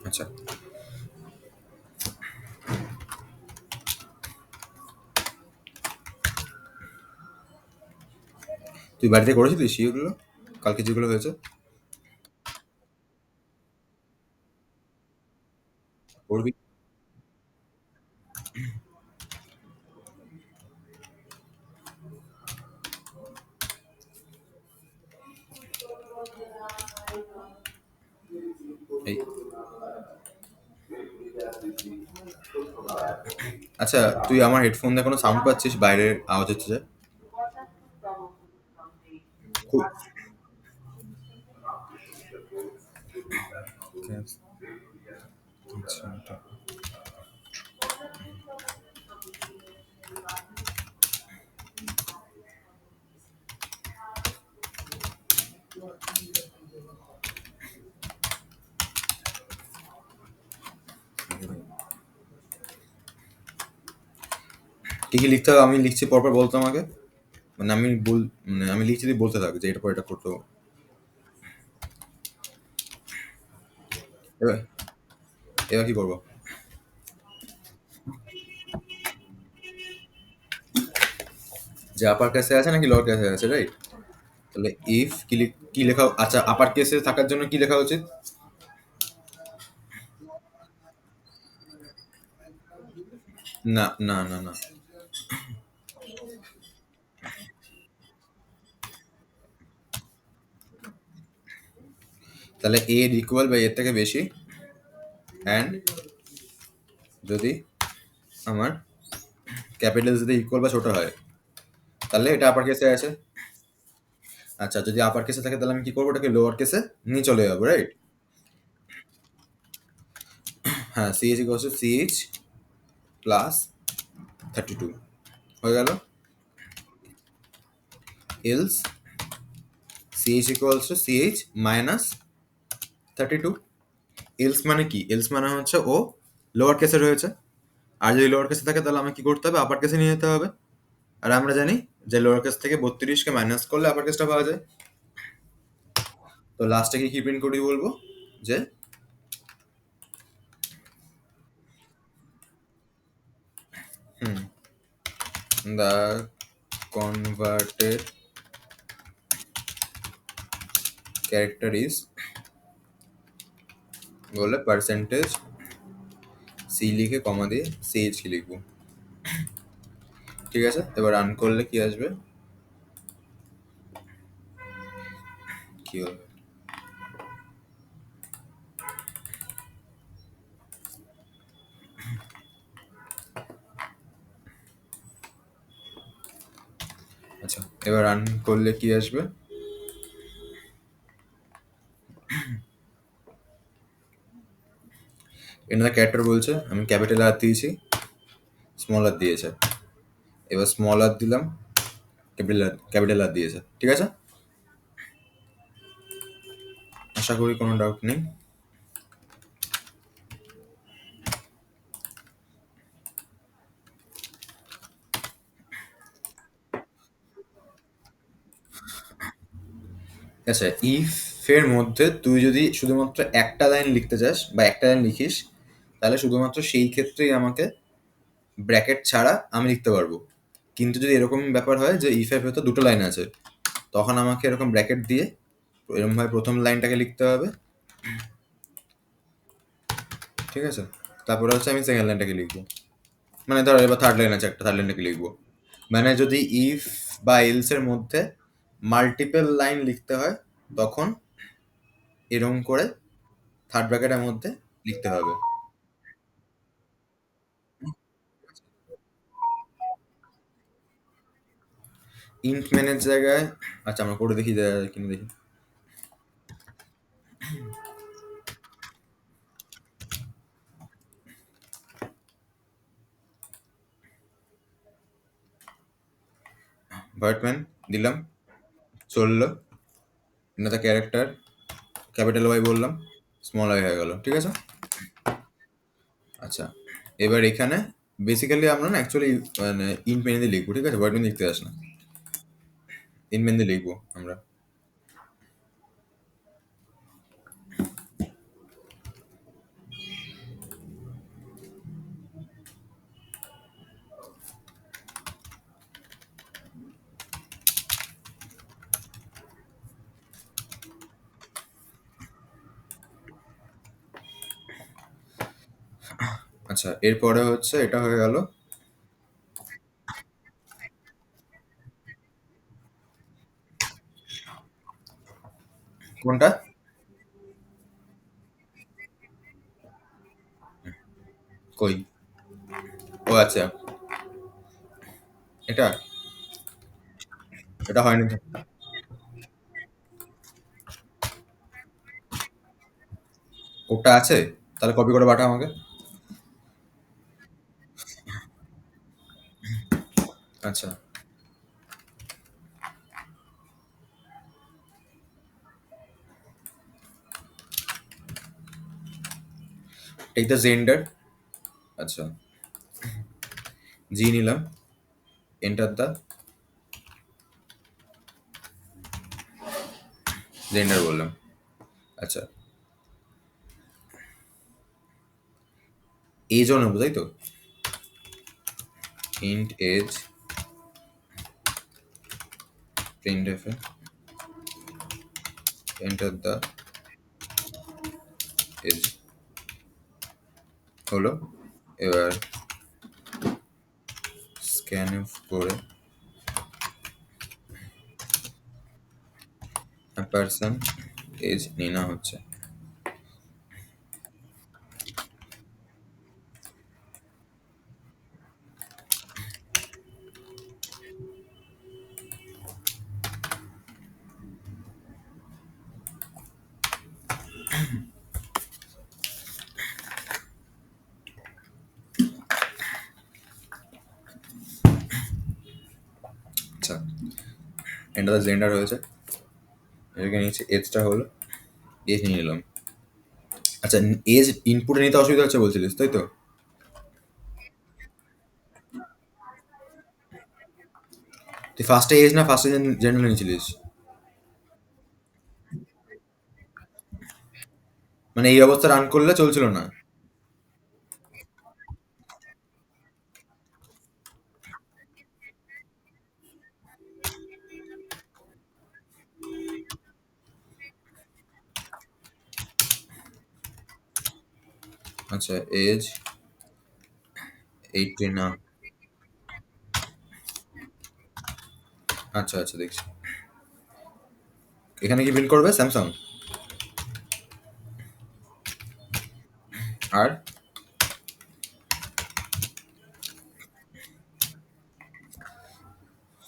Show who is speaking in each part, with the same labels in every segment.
Speaker 1: আচ্ছা, তুই বাড়িতে করেছিলিস ইয়েগুলো কালকে যেগুলো হয়েছে? করবি? এই, আচ্ছা, তুই আমার হেডফোন দিয়ে কোনো সাউন্ড পাচ্ছিস? বাইরের আওয়াজ হচ্ছে যে খুব। আচ্ছা, কি কি লিখতে হবে? আমি লিখছি, পরপর বলতো আমাকে। মানে আমি বল, মানে আমি লিখছি, তুই বলতে থাক যে এটা পর এটা করতে হবে। এবার এবার কি করবো? যে আপার কেসে আছে নাকি লোয়ার কেসে আছে, রাইট? তাহলে ইফ কি লেখা? আচ্ছা, আপার কেসে থাকার জন্য কি লেখা উচিত? না, না, না, না। তাহলে এ এর ইকুয়াল বা এর থেকে বেশি, অ্যান্ড যদি আমার ক্যাপিটাল যদি ইকুয়াল বা ছোট হয়, তাহলে এটা আপার কেসে আছে। আচ্ছা, যদি আপার কেসে থাকে তাহলে আমি কি করবো? ওটাকে লোয়ার কেসে নিয়ে চলে যাবো, রাইট? হ্যাঁ, ch equal to ch plus 32 হয়ে গেল। Else ch equals to ch minus 32। Else মানে কি? এলস মানে হচ্ছে ও লোয়ার কেসে রয়েছে, আর যদি লোয়ার কেসে থাকে তাহলে আমাকে কি করতে হবে? আপার কেসে নিয়ে যেতে হবে। আর আমরা জানি যে লোয়ার কেস থেকে 32 কে মাইনাস করলে আপার কেসটা পাওয়া যায়। তো লাস্টে কি প্রিন্ট করি বলবো? যে দা কনভার্টেড ক্যারেক্টার ইজ, বলে পার্সেন্টেজ সি লিখে কমা দিয়ে সিএইচ কি লিখবো। ঠিক আছে, এবার রান করলে কি আসবে? কি হবে? আচ্ছা, এবার রান করলে কি আসবে? এনার ক্যারেক্টার বলছে, আমি ক্যাপিটাল আর দিয়েছি, স্মল আর দিয়েছে। এবার স্মল আর দিলাম, ক্যাপিটাল আর দিয়েছে। ঠিক আছে, আশা করি কোনো ডাউট নেই। আচ্ছা, ইফ এর মধ্যে তুই যদি শুধুমাত্র একটা লাইন লিখতে চাস বা একটা লাইন লিখিস, তাহলে শুধুমাত্র সেই ক্ষেত্রেই আমাকে ব্র্যাকেট ছাড়া আমি লিখতে পারবো। কিন্তু যদি এরকম ব্যাপার হয় যে ইফ এর ভেতর দুটো লাইন আছে, তখন আমাকে এরকম ব্র্যাকেট দিয়ে এরকম ভাবে প্রথম লাইনটাকে লিখতে হবে। ঠিক আছে, তারপরে হচ্ছে আমি সেকেন্ড লাইনটাকে লিখবো। মানে ধর এবার থার্ড লাইন আছে, একটা থার্ড লাইনটাকে লিখবো। মানে যদি ইফ বা এলস এর মধ্যে মাল্টিপল লাইন লিখতে হয়, তখন এরকম করে থার্ড ব্র্যাকেটের মধ্যে লিখতে হবে। ইন্ট ম্যানের জায়গায়, আচ্ছা আমরা করে দেখি কিনে দেখি। ভার্টম্যান দিলাম, চললো। এটা ক্যারেক্টার, ক্যাপিটাল ওয়াই বললাম, স্মল ওয়াই হয়ে গেল। ঠিক আছে। আচ্ছা, এবার এখানে বেসিক্যালি আমরা না অ্যাকচুয়ালি মানে ইন পেন দিয়ে লিখবো। ঠিক আছে, ভার্টম্যান লিখতে আস না, ইন পেন দিয়ে লিখবো আমরা। আচ্ছা, এরপরে হচ্ছে এটা হয়ে গেল। কোনটা? কই? ও আচ্ছা, এটা এটা হয়নি তো। কোডটা আছে? তাহলে কপি করে পাঠা আমাকে। আচ্ছা, টেক দ্য জেন্ডার। আচ্ছা, জি নিলাম, এন্টার দা জেন্ডার বললাম। আচ্ছা, এজও নেবো তাই তো? Int age, print f, enter the age হলো। এবার স্ক্যান এফ করে পার্সন এজ নিনা হচ্ছে। আচ্ছা, এন্টার দা জেন্ডার হয়েছে। এখানে নিচে এজটা হলো, এজ নিয়ে নিলাম। আচ্ছা, এজ ইনপুটে নিতে অসুবিধা হচ্ছে বলছিলিস তাই তো? তুই ফার্স্টে এজ না ফার্স্টে জেন্ডার নিয়েছিলিস? মানে এই অবস্থা রান করলে চলছিল না? আচ্ছা, এজ 18 না? আচ্ছা আচ্ছা, দেখছি। এখানে কি প্রিন্ট করবে? স্যামসাং। আর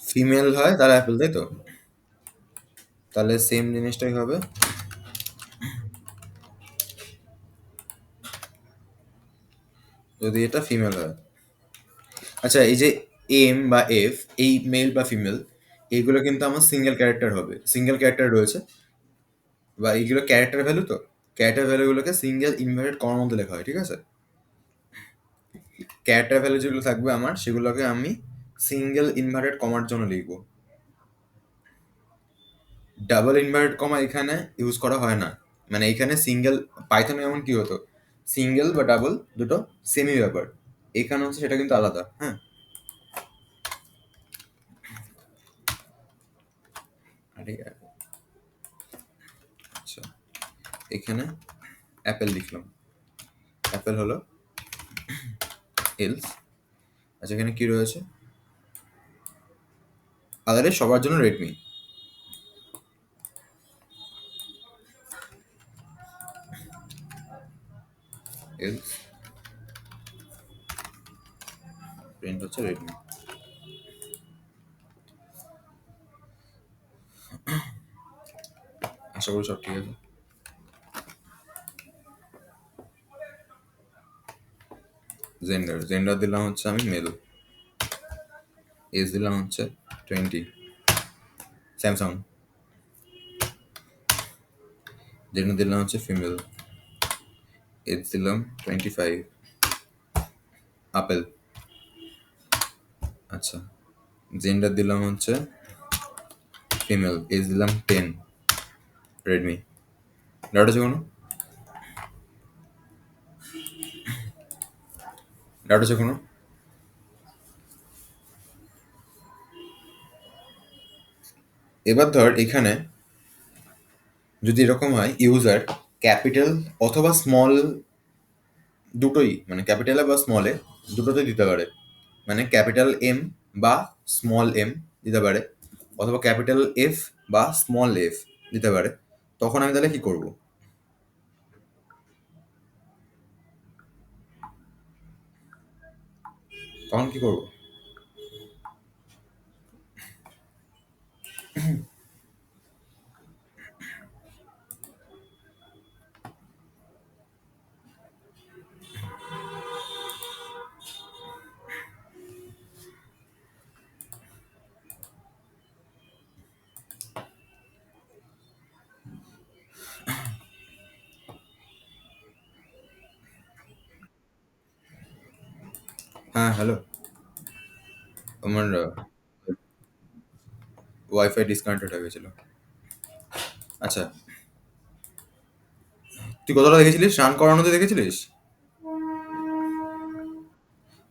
Speaker 1: ফিমেল হয় তাহলে অ্যাপেল তাই তো? তাহলে সেম জিনিসটাই হবে যদি এটা ফিমেল হয়। আচ্ছা, এই যে এম বা এফ, এই মেল বা ফিমেল, এইগুলো কিন্তু আমার সিঙ্গেল ক্যারেক্টার হবে, সিঙ্গেল ক্যারেক্টার রয়েছে, বা এইগুলো ক্যারেক্টার ভ্যালু তো। ক্যারেক্টার ভ্যালুগুলোকে সিঙ্গেল ইনভার্টেড কমার মধ্যে লেখা হয়, ঠিক আছে? ক্যারেক্টার ভ্যালু যেগুলো থাকবে আমার, সেগুলোকে আমি সিঙ্গেল ইনভার্টেড কমার জন্য লিখবো। ডাবল ইনভার্টেড কমা এখানে ইউজ করা হয় না। মানে এখানে সিঙ্গেল, পাইথনে এমন কি হতো, সিঙ্গেল বা ডাবল দুটো সেমি ব্যাপার। এখানে হচ্ছে সেটা কিন্তু আলাদা, হ্যাঁ। আরে আচ্ছা, এখানে অ্যাপেল লিখলাম, অ্যাপেল হলো এলস। আচ্ছা, এখানে কি রয়েছে? আদারে সবার জন্য রেডমি, এলস প্রিন্ট হচ্ছে রেডমি। আশা করি সব ঠিক আছে। জেন্ডার, জেন্ডার দিলাম হচ্ছে আমি মেল, এজ দিলাম হচ্ছে 20, স্যামসাং। জেন্ডার দিলাম হচ্ছে ফিমেল, এজ দিলাম 25, আপেল। আচ্ছা, জেন্ডার দিলাম হচ্ছে ফিমেল, এজ দিলাম 10, রেডমি। ডাউট আছে কোনো? ডাউট আছে কোনো? এবার ধর এখানে যদি এরকম হয়, ইউজার ক্যাপিটাল অথবা স্মল দুটোই মানে ক্যাপিটাল এ বা স্মল এ দুটোতেই দিতে পারে। মানে ক্যাপিটাল এম বা স্মল এম দিতে পারে, অথবা ক্যাপিটাল এফ বা স্মল এফ দিতে পারে। তখন আমি তাহলে কি করব? তখন কি করব? হ্যাঁ, হ্যালো। আমার ওয়াইফাই ডিসকানেক্টেড হয়ে গেছিল। আচ্ছা, তুই কতটা দেখেছিলিস? রান করানোতে দেখেছিলিস?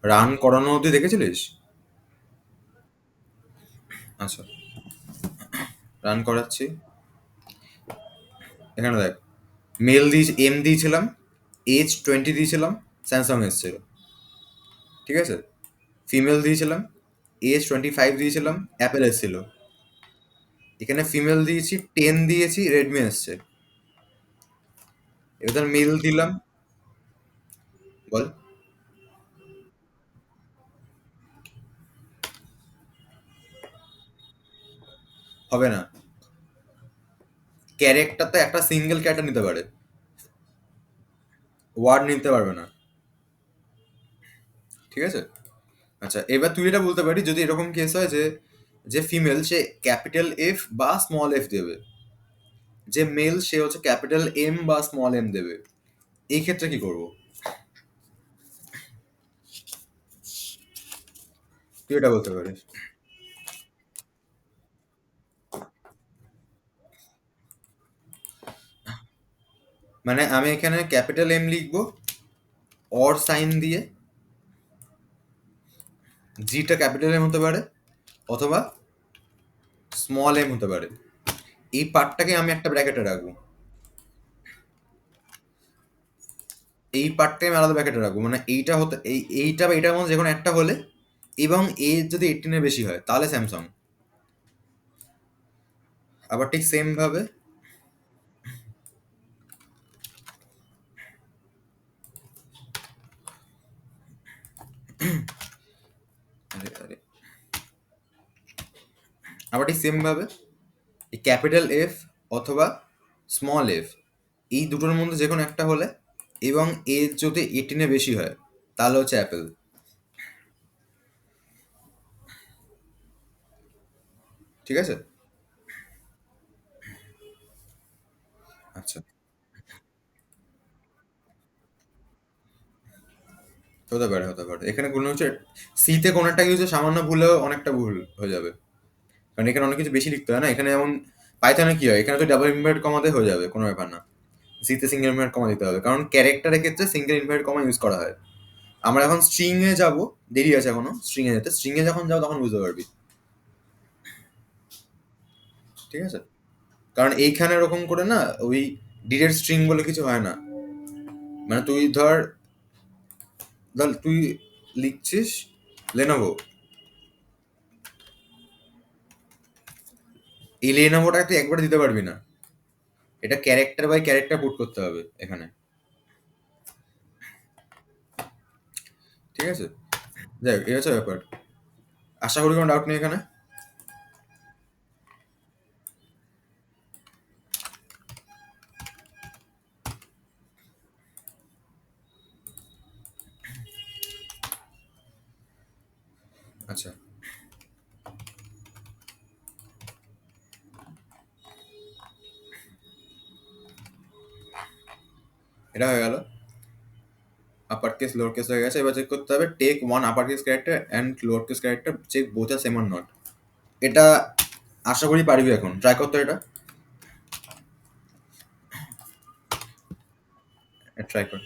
Speaker 1: রান করানো অবধি দেখেছিলিস? আচ্ছা, রান করাচ্ছি। এখানে দেখ, মেল দিয়ে এম দিয়েছিলাম, এজ 20 দিয়েছিলাম, স্যামসাং এসেছিল। ঠিক আছে? ফিমেল দিয়েছিলাম, এজ 25 দিয়েছিলাম, অ্যাপেল এসেছিল। এখানে ফিমেল দিয়েছি, 10 দিয়েছি, রেডমি এসছে। এবার মেল দিলাম। বল। হবে না, ক্যারেক্টার তো একটা সিঙ্গেল ক্যারেক্টার নিতে পারে, ওয়ার্ড নিতে পারবে না। ঠিক আছে? আচ্ছা, এবার তুই এটা বলতে পারি, যদি এরকম কেস হয় যে যে ফিমেল সে ক্যাপিটাল এফ বা স্মল এফ দেবে, যে মেল সে হচ্ছে ক্যাপিটাল এম বা স্মল এম দেবে, এই ক্ষেত্রে কি করব? তুই এটা বলতে পারিস। মানে আমি এখানে ক্যাপিটাল এম লিখবো অর সাইন দিয়ে, জিটা ক্যাপিটাল এম হতে পারে অথবা স্মল এম হতে পারে। এই পার্টটাকে আমি একটা ব্র্যাকেটে রাখবো, এই পার্টটাকে আমি আলাদা ব্র্যাকেটে রাখবো। মানে এইটা হতে এইটা বা এটার মধ্যে যে কোনো একটা হলে, এবং এজ যদি 18 এর বেশি হয় তাহলে স্যামসাং। আবার ঠিক সেম ভাবে, আরে আরে, আবার ঠিক সেম ভাবে এই ক্যাপিটাল এফ অথবা স্মল এফ, এই দুটোর মধ্যে যে কোনো একটা হলে এবং এজ যদি 18 এর বেশি হয় তাহলে হচ্ছে অ্যাপেল। ঠিক আছে? আচ্ছা, হতে পারে, হতে পারে। এখানে কোনো হচ্ছে সিতে কোনো একটা কিছু সামান্য ভুলেও অনেকটা ভুল হয়ে যাবে, কারণ এখানে অনেক কিছু বেশি লিখতে হয় না। এখানে যেমন পাইথনে কি হয়, এখানে তো ডাবল ইনভার্ট কমাতে হয়ে যাবে, কোনো ব্যাপার না। সিতে সিঙ্গেল ইনভার্ট কমা দিতে হবে, কারণ ক্যারেক্টারের ক্ষেত্রে সিঙ্গেল ইনভার্ট কমা ইউজ করা হয়। আমরা এখন স্ট্রিং এ যাব, দেরি আছে এখনো স্ট্রিং এ যেতে। স্ট্রিং এ যখন যাও তখন বুঝতে পারবি। ঠিক আছে? কারণ এইখানে এরকম করে না, ওই ডিরেক্ট স্ট্রিং বলে কিছু হয় না। মানে তুই ধর, ধর তুই লিখছিস লেনোভো, এই লেনোভোটা তুই একবার দিতে পারবি না, এটা ক্যারেক্টার বাই ক্যারেক্টার পুট করতে হবে এখানে। ঠিক আছে? যাই হোক, এই হচ্ছে ব্যাপার। আশা করি কোনো ডাউট নেই এখানে। আচ্ছা, এটা হয়ে গেল। আপার কেস লোয়ার কেস হয়ে গেছে। এবার চেক করতে হবে take one upper case character and lower case character, check both are same or not. এটা আশা করি পারবি, এখন ট্রাই করতে হবে এটা। ট্রাই কর।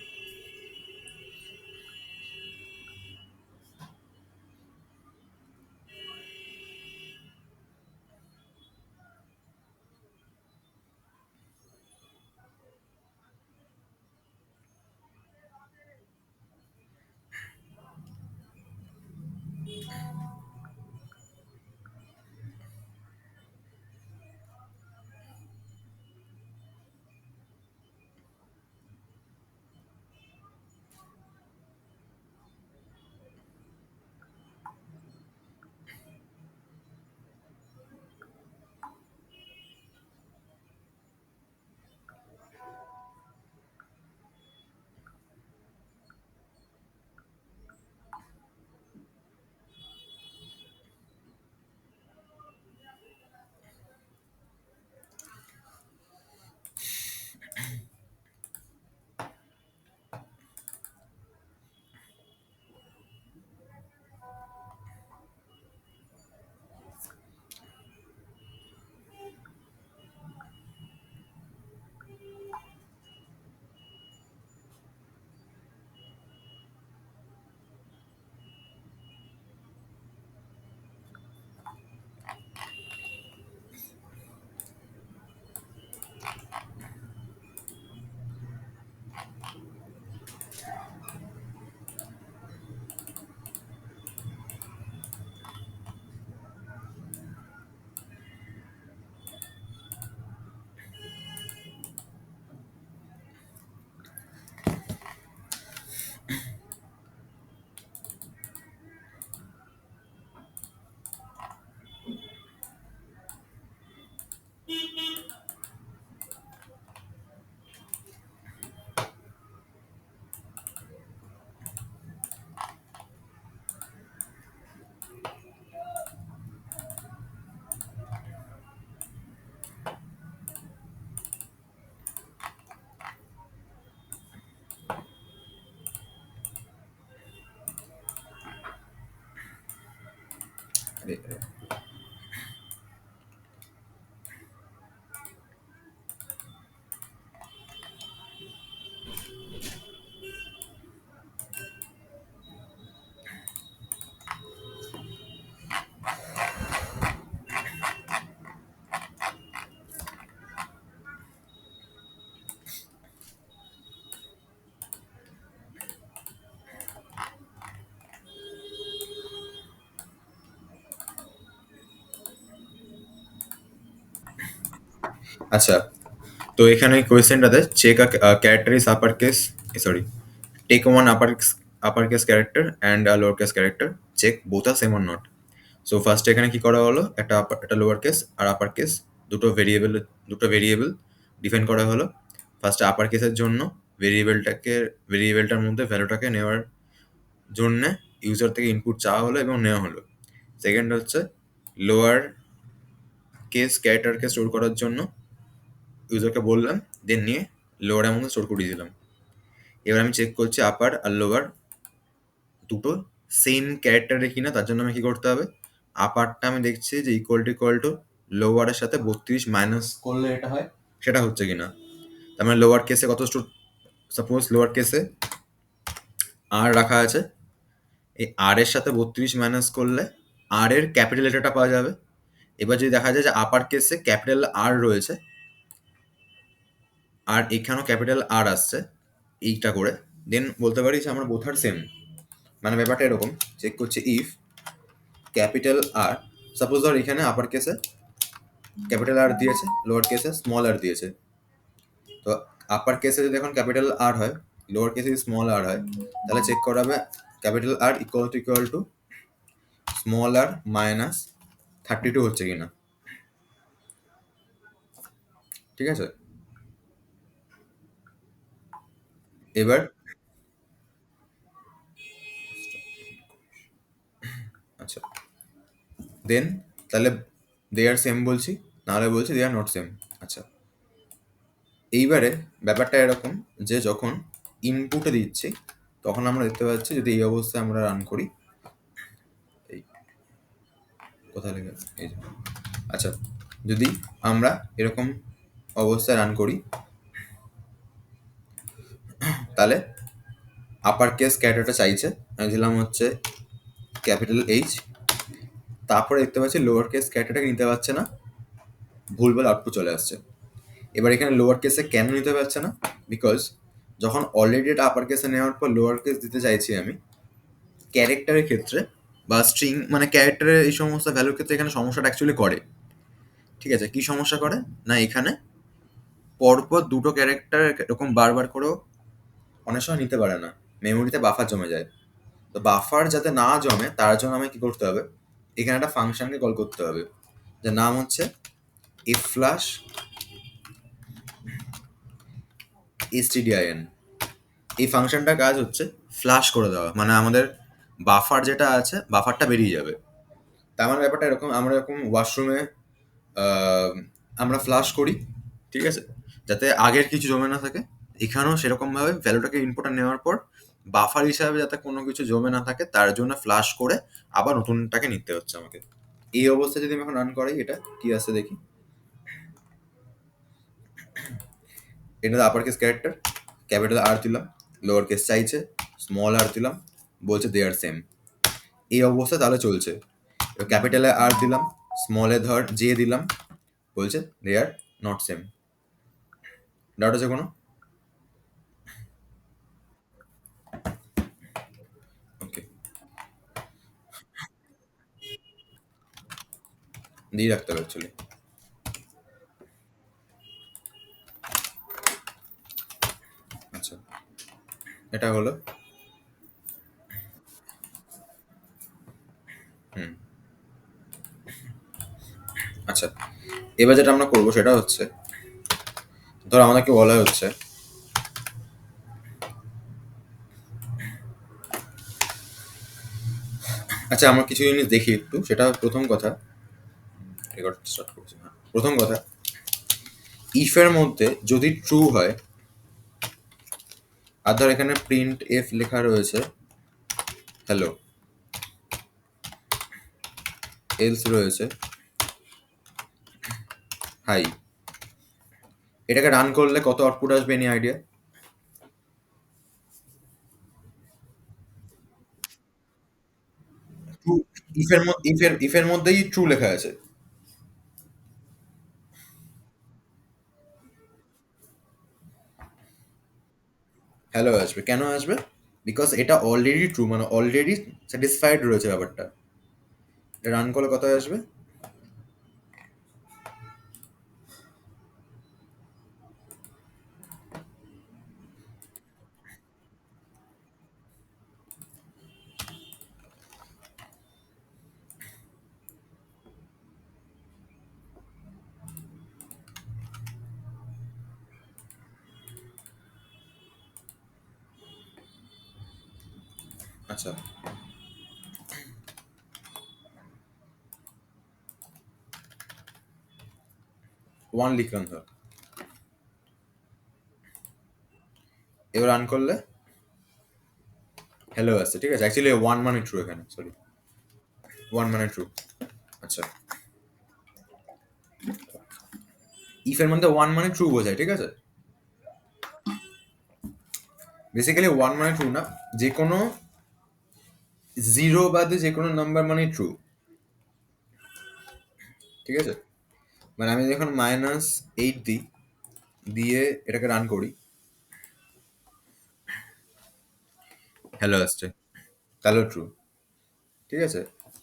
Speaker 1: আচ্ছা, তো এখানে কোয়েশ্চেনটাতে check character is upper case, sorry, take one upper case character and lower case character, check both are same or not. So first এখানে কি করা হলো, একটা লোয়ার কেস আর আপার কেস দুটো ভেরিয়েবল ডিফাইন করা হলো। ফার্স্টে আপার কেসের জন্য ভেরিয়েবলটার মধ্যে ভ্যালুটাকে নেওয়ার জন্য ইউজার থেকে ইনপুট চাওয়া হলো এবং নেওয়া হলো। সেকেন্ড হচ্ছে লোয়ার কেস ক্যারেক্টারকে স্টোর করার জন্য ইউজারকে বললাম, দেন নিয়ে লোয়ারের মধ্যে স্টোর করিয়ে দিলাম। এবার আমি চেক করছি আপার আর লোয়ার দুটো সেম ক্যারেক্টারে কিনা, তার জন্য আমি কি করতে হবে, আপারটা আমি দেখছি যে ইকুয়াল টু লোয়ারের সাথে 32 মাইনাস করলে এটা হয়, সেটা হচ্ছে কিনা। তার মানে লোয়ার কেসে কত স্টোর, সাপোজ লোয়ার কেসে আর রাখা আছে, এই আর এর সাথে 32 মাইনাস করলে আর এর ক্যাপিটাল লেটারটা পাওয়া যাবে। এবার যদি দেখা যায় যে আপার কেসে ক্যাপিটাল আর রয়েছে আর এখানেও ক্যাপিটাল আর আসছে এইটা করে, দেন বলতে পারি যে আমরা বোথ আর সেম। মানে ব্যাপারটা এরকম, চেক করছি ইফ ক্যাপিটাল আর, সাপোজ ধর এখানে আপার কেসে ক্যাপিটাল আর দিয়েছে, লোয়ার কেসে স্মল আর দিয়েছে। তো আপার কেসে যদি এখন ক্যাপিটাল আর হয়, লোয়ার কেসে যদি স্মল আর হয়, তাহলে চেক করা হবে capital R equal to small R minus 32 হচ্ছে কিনা। ঠিক আছে, এবার আচ্ছা, দেন তাহলে দে আর সেম বলছি, নাহলে বলছি দে আর নট সেম। আচ্ছা, এইবারে ব্যাপারটা এরকম যে যখন ইনপুটে দিচ্ছি তখন আমরা দেখতে পাচ্ছি যদি এই অবস্থায় আমরা রান করি, এই কোথায় লেগে আছে? এই যে। আচ্ছা, যদি আমরা এরকম অবস্থায় রান করি তাহলে আপার কেস ক্যারেক্টারটা চাইছে, আমি দিলাম হচ্ছে ক্যাপিটাল এইচ, তারপরে দেখতে পাচ্ছি লোয়ার কেস ক্যারেক্টারটাকে নিতে পারছে না, ভুলভাল আউটপুট চলে আসছে। এবার এখানে লোয়ার কেসে কেন নিতে পারছে না, বিকজ যখন অলরেডি এটা আপার কেসে নেওয়ার পর লোয়ার কেস দিতে চাইছি আমি, ক্যারেক্টারের ক্ষেত্রে বা স্ট্রিং মানে ক্যারেক্টারের এই সমস্ত ভ্যালুর ক্ষেত্রে এখানে সমস্যাটা অ্যাকচুয়ালি করে। ঠিক আছে, কি সমস্যা করে না, এখানে পরপর দুটো ক্যারেক্টার এরকম বারবার করেও অনেক সময় নিতে পারে না, মেমোরিতে বাফার জমে যায়। তো বাফার যাতে না জমে তার জন্য আমাকে কি করতে হবে, এখানে একটা ফাংশনকে কল করতে হবে যার নাম হচ্ছে এফ ফ্ল্যাশ stdin। এই ফাংশনটার কাজ হচ্ছে ফ্ল্যাশ করে দেওয়া, মানে আমাদের বাফার যেটা আছে বাফারটা বেরিয়ে যাবে। তার মানে ব্যাপারটা এরকম, আমরা এরকম ওয়াশরুমে আমরা ফ্লাশ করি, ঠিক আছে, যাতে আগের কিছু জমে না থাকে, এখানেও সেরকমভাবে ভ্যালুটাকে ইনপুটে নেওয়ার পর বাফার হিসাবে যাতে কোনো কিছু জমে না থাকে তার জন্য ফ্লাশ করে আবার নতুনটাকে নিতে হচ্ছে আমাকে। এই অবস্থায় যদি আমি এখন রান করাই, এটা কি আসছে দেখি, এটা upper case character, capital R দিলাম, লোয়ার কেস চাইছে, স্মল আর দিলাম, বলছে দে আর সেম। এই অবস্থা তাহলে চলছে। ক্যাপিটালে আর দিলাম, স্মলে ধর জে দিলাম, বলছে দে আর নট সেম। ডাউট আছে কোনো? ওকে, দিয়ে রাখতে হবে অ্যাকচুয়ালি। আচ্ছা, এটা হলো। হুম, আচ্ছা, এবার যেটা আমরা করবো সেটা হচ্ছে, ধর আমাদেরকে বলা হচ্ছে আচ্ছা আমরা কিছু জিনিস দেখি একটু, সেটা প্রথম কথা, রেকর্ড স্টার্ট করছি। হ্যাঁ, প্রথম কথা, ইফের মধ্যে যদি ট্রু হয়, আর ধর এখানে প্রিন্ট এফ লেখা রয়েছে হ্যালো, এলস রয়েছে হাই। এটাকে রান করলে কত আউটপুট আসবে, এনি আইডিয়া? ট্রু। ইফের মধ্যেই ট্রু লেখা আছে। হ্যালো আসবে, কেন আসবে? বিকজ এটা অলরেডি ট্রু, মানে অলরেডি স্যাটিসফাইড রয়েছে ব্যাপারটা। রান করলে কত আসবে? আচ্ছা, 1 লিখলাম ধর। এবার রান করলে হ্যালো আসছে, ঠিক আছে। অ্যাকচুয়ালি 1 মানে ট্রু এখানে, সরি। 1 মানে ট্রু। আচ্ছা, ইফের মধ্যে 1 মানে ট্রু বোঝায়, ঠিক আছে। বেসিক্যালি 1 মানে ট্রু না, যে কোনো জিরো বাদে যে কোনো নাম্বার মানে ট্রু, ঠিক আছে। মানে আমি যখন -8 দিই, দিয়ে এটাকে রান করি, হ্যালো আসছে, তাহলে ট্রু, ঠিক আছে।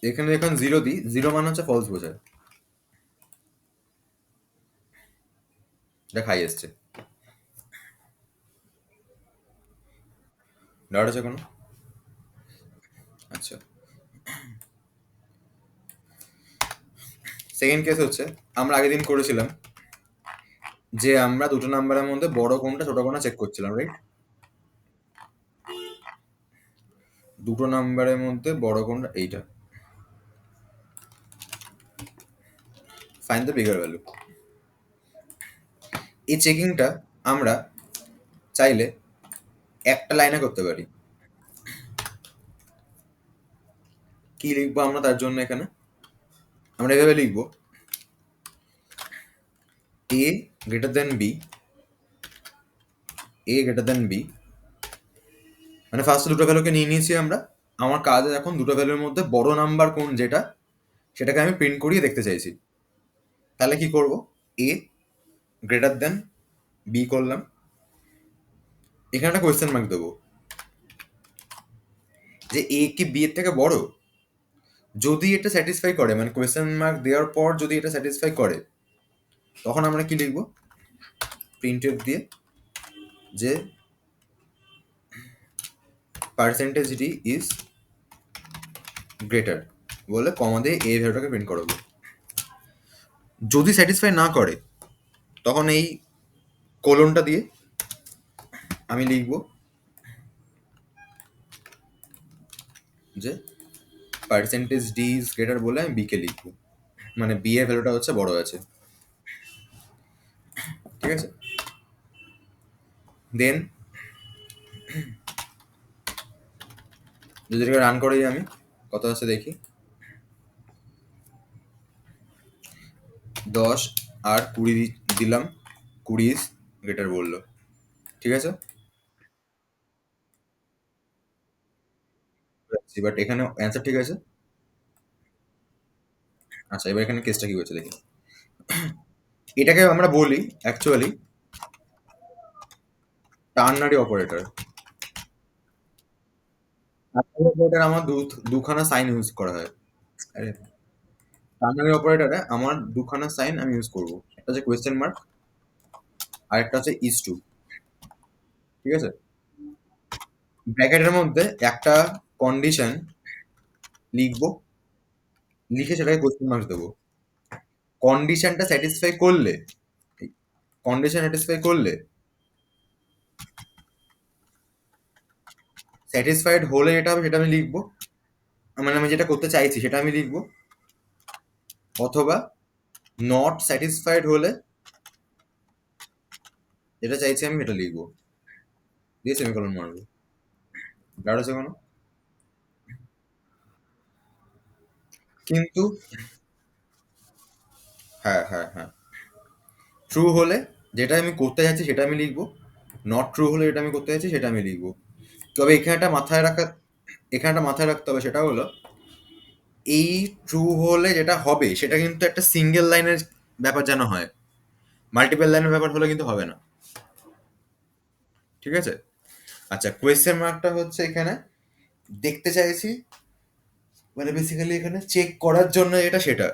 Speaker 1: এখানে যখন জিরো দিই, জিরো মানে হচ্ছে ফলস বোঝায়, দেখ হাই এসছে। ডাউট আছে কোনো? আচ্ছা, সেকেন্ড কেস হচ্ছে, আমরা আগের দিন করেছিলাম যে আমরা দুটো নাম্বারের মধ্যে বড় কোনটা ছোট কোনটা চেক করছিলাম, রাইট? দুটো নাম্বারের মধ্যে বড় কোনটা, এইটা। Find the bigger value. এই চেকিংটা আমরা চাইলে একটা লাইনে করতে পারি। কি লিখবো আমরা তার জন্য এখানে? আমরা এভাবে লিখবো, এ গ্রেটার দেন বি, এ গ্রেটার দেন বি। মানে ফার্স্ট দুটো ভ্যালুকে নিয়ে নিয়েছি আমরা। আমার কাজ এখন দুটো ভ্যালুর মধ্যে বড় নাম্বার কোন যেটা, সেটাকে আমি প্রিন্ট করিয়ে দেখতে চাইছি। তাহলে কি করব? এ গ্রেটার দেন বি করলাম, এখানে একটা কোয়েশ্চেন মার্ক দেবো যে এ কি বি এর থেকে বড়। যদি এটা স্যাটিসফাই করে, মানে কোয়েশ্চেন মার্ক দেওয়ার পর যদি এটা স্যাটিসফাই করে, তখন আমরা কি লিখবো? প্রিন্টএফ দিয়ে যে পার্সেন্টেজ ডি ইজ গ্রেটার বলে কমা দিয়ে এ ভ্যালুটাকে প্রিন্ট করাবো। যদি স্যাটিসফাই না করে, তখন এই কোলনটা দিয়ে আমি লিখবো যে পার্সেন্টেজ ডি ইজ গ্রেটার বলে আমি বি কে লিখবো, মানে বি এর ভ্যালুটা হচ্ছে বড় আছে, ঠিক আছে। দেন যদি এটাকে রান করি আমি, কত আছে দেখি, 10 আর 20 দিলাম, 20 ইজ গ্রেটার বললো, ঠিক আছে। বাট এখানে অ্যান্সার ঠিক আছে। আচ্ছা, এবার এখানে কেসটা কি হচ্ছে দেখি। এটাকে আমরা বলি actually ternary operator. Ternary operator আমার দুখানা সাইন ইউজ করা হয়। আরে, টার্নারি অপারেটরে আমার দুখানা সাইন আমি ইউজ করব, একটা হচ্ছে কোয়েশ্চেন মার্ক আর একটা হচ্ছে ইজ টু, ঠিক আছে। ব্র্যাকেটের মধ্যে একটা কন্ডিশন লিখবো, লিখে সেটাকে কোয়েশ্চেন মার্ক দেবো। কন্ডিশনটা স্যাটিসফাই করলে, কন্ডিশন স্যাটিসফাই করলে, স্যাটিসফাইড হলে এটা হবে সেটা আমি লিখবো, মানে আমি যেটা করতে চাইছি সেটা আমি লিখবো। অথবা নট স্যাটিসফাইড হলে যেটা চাইছি আমি সেটা লিখবো, দিয়ে সেমিকোলন মারবো। ডাউট আছে কোনো? কিন্তু হ্যাঁ, হ্যাঁ, হ্যাঁ। ট্রু হলে যেটা আমি করতে যাচ্ছি সেটা আমি লিখবো। নট ট্রু হলে যেটা আমি করতে যাচ্ছি সেটা আমি লিখবো। তবে এখানে একটা মাথায় রাখতে হবে, সেটা হলো এই ট্রু হলে যেটা হবে সেটা কিন্তু একটা সিঙ্গেল লাইনের ব্যাপার যেন হয়। মাল্টিপল লাইনের ব্যাপার হলে কিন্তু হবে না। ঠিক আছে? আচ্ছা, কোয়েশ্চেন মার্কটা হচ্ছে এখানে দেখতে চাইছি, মানে বেসিক্যালি এখানে চেক করার জন্য এটা সেটা।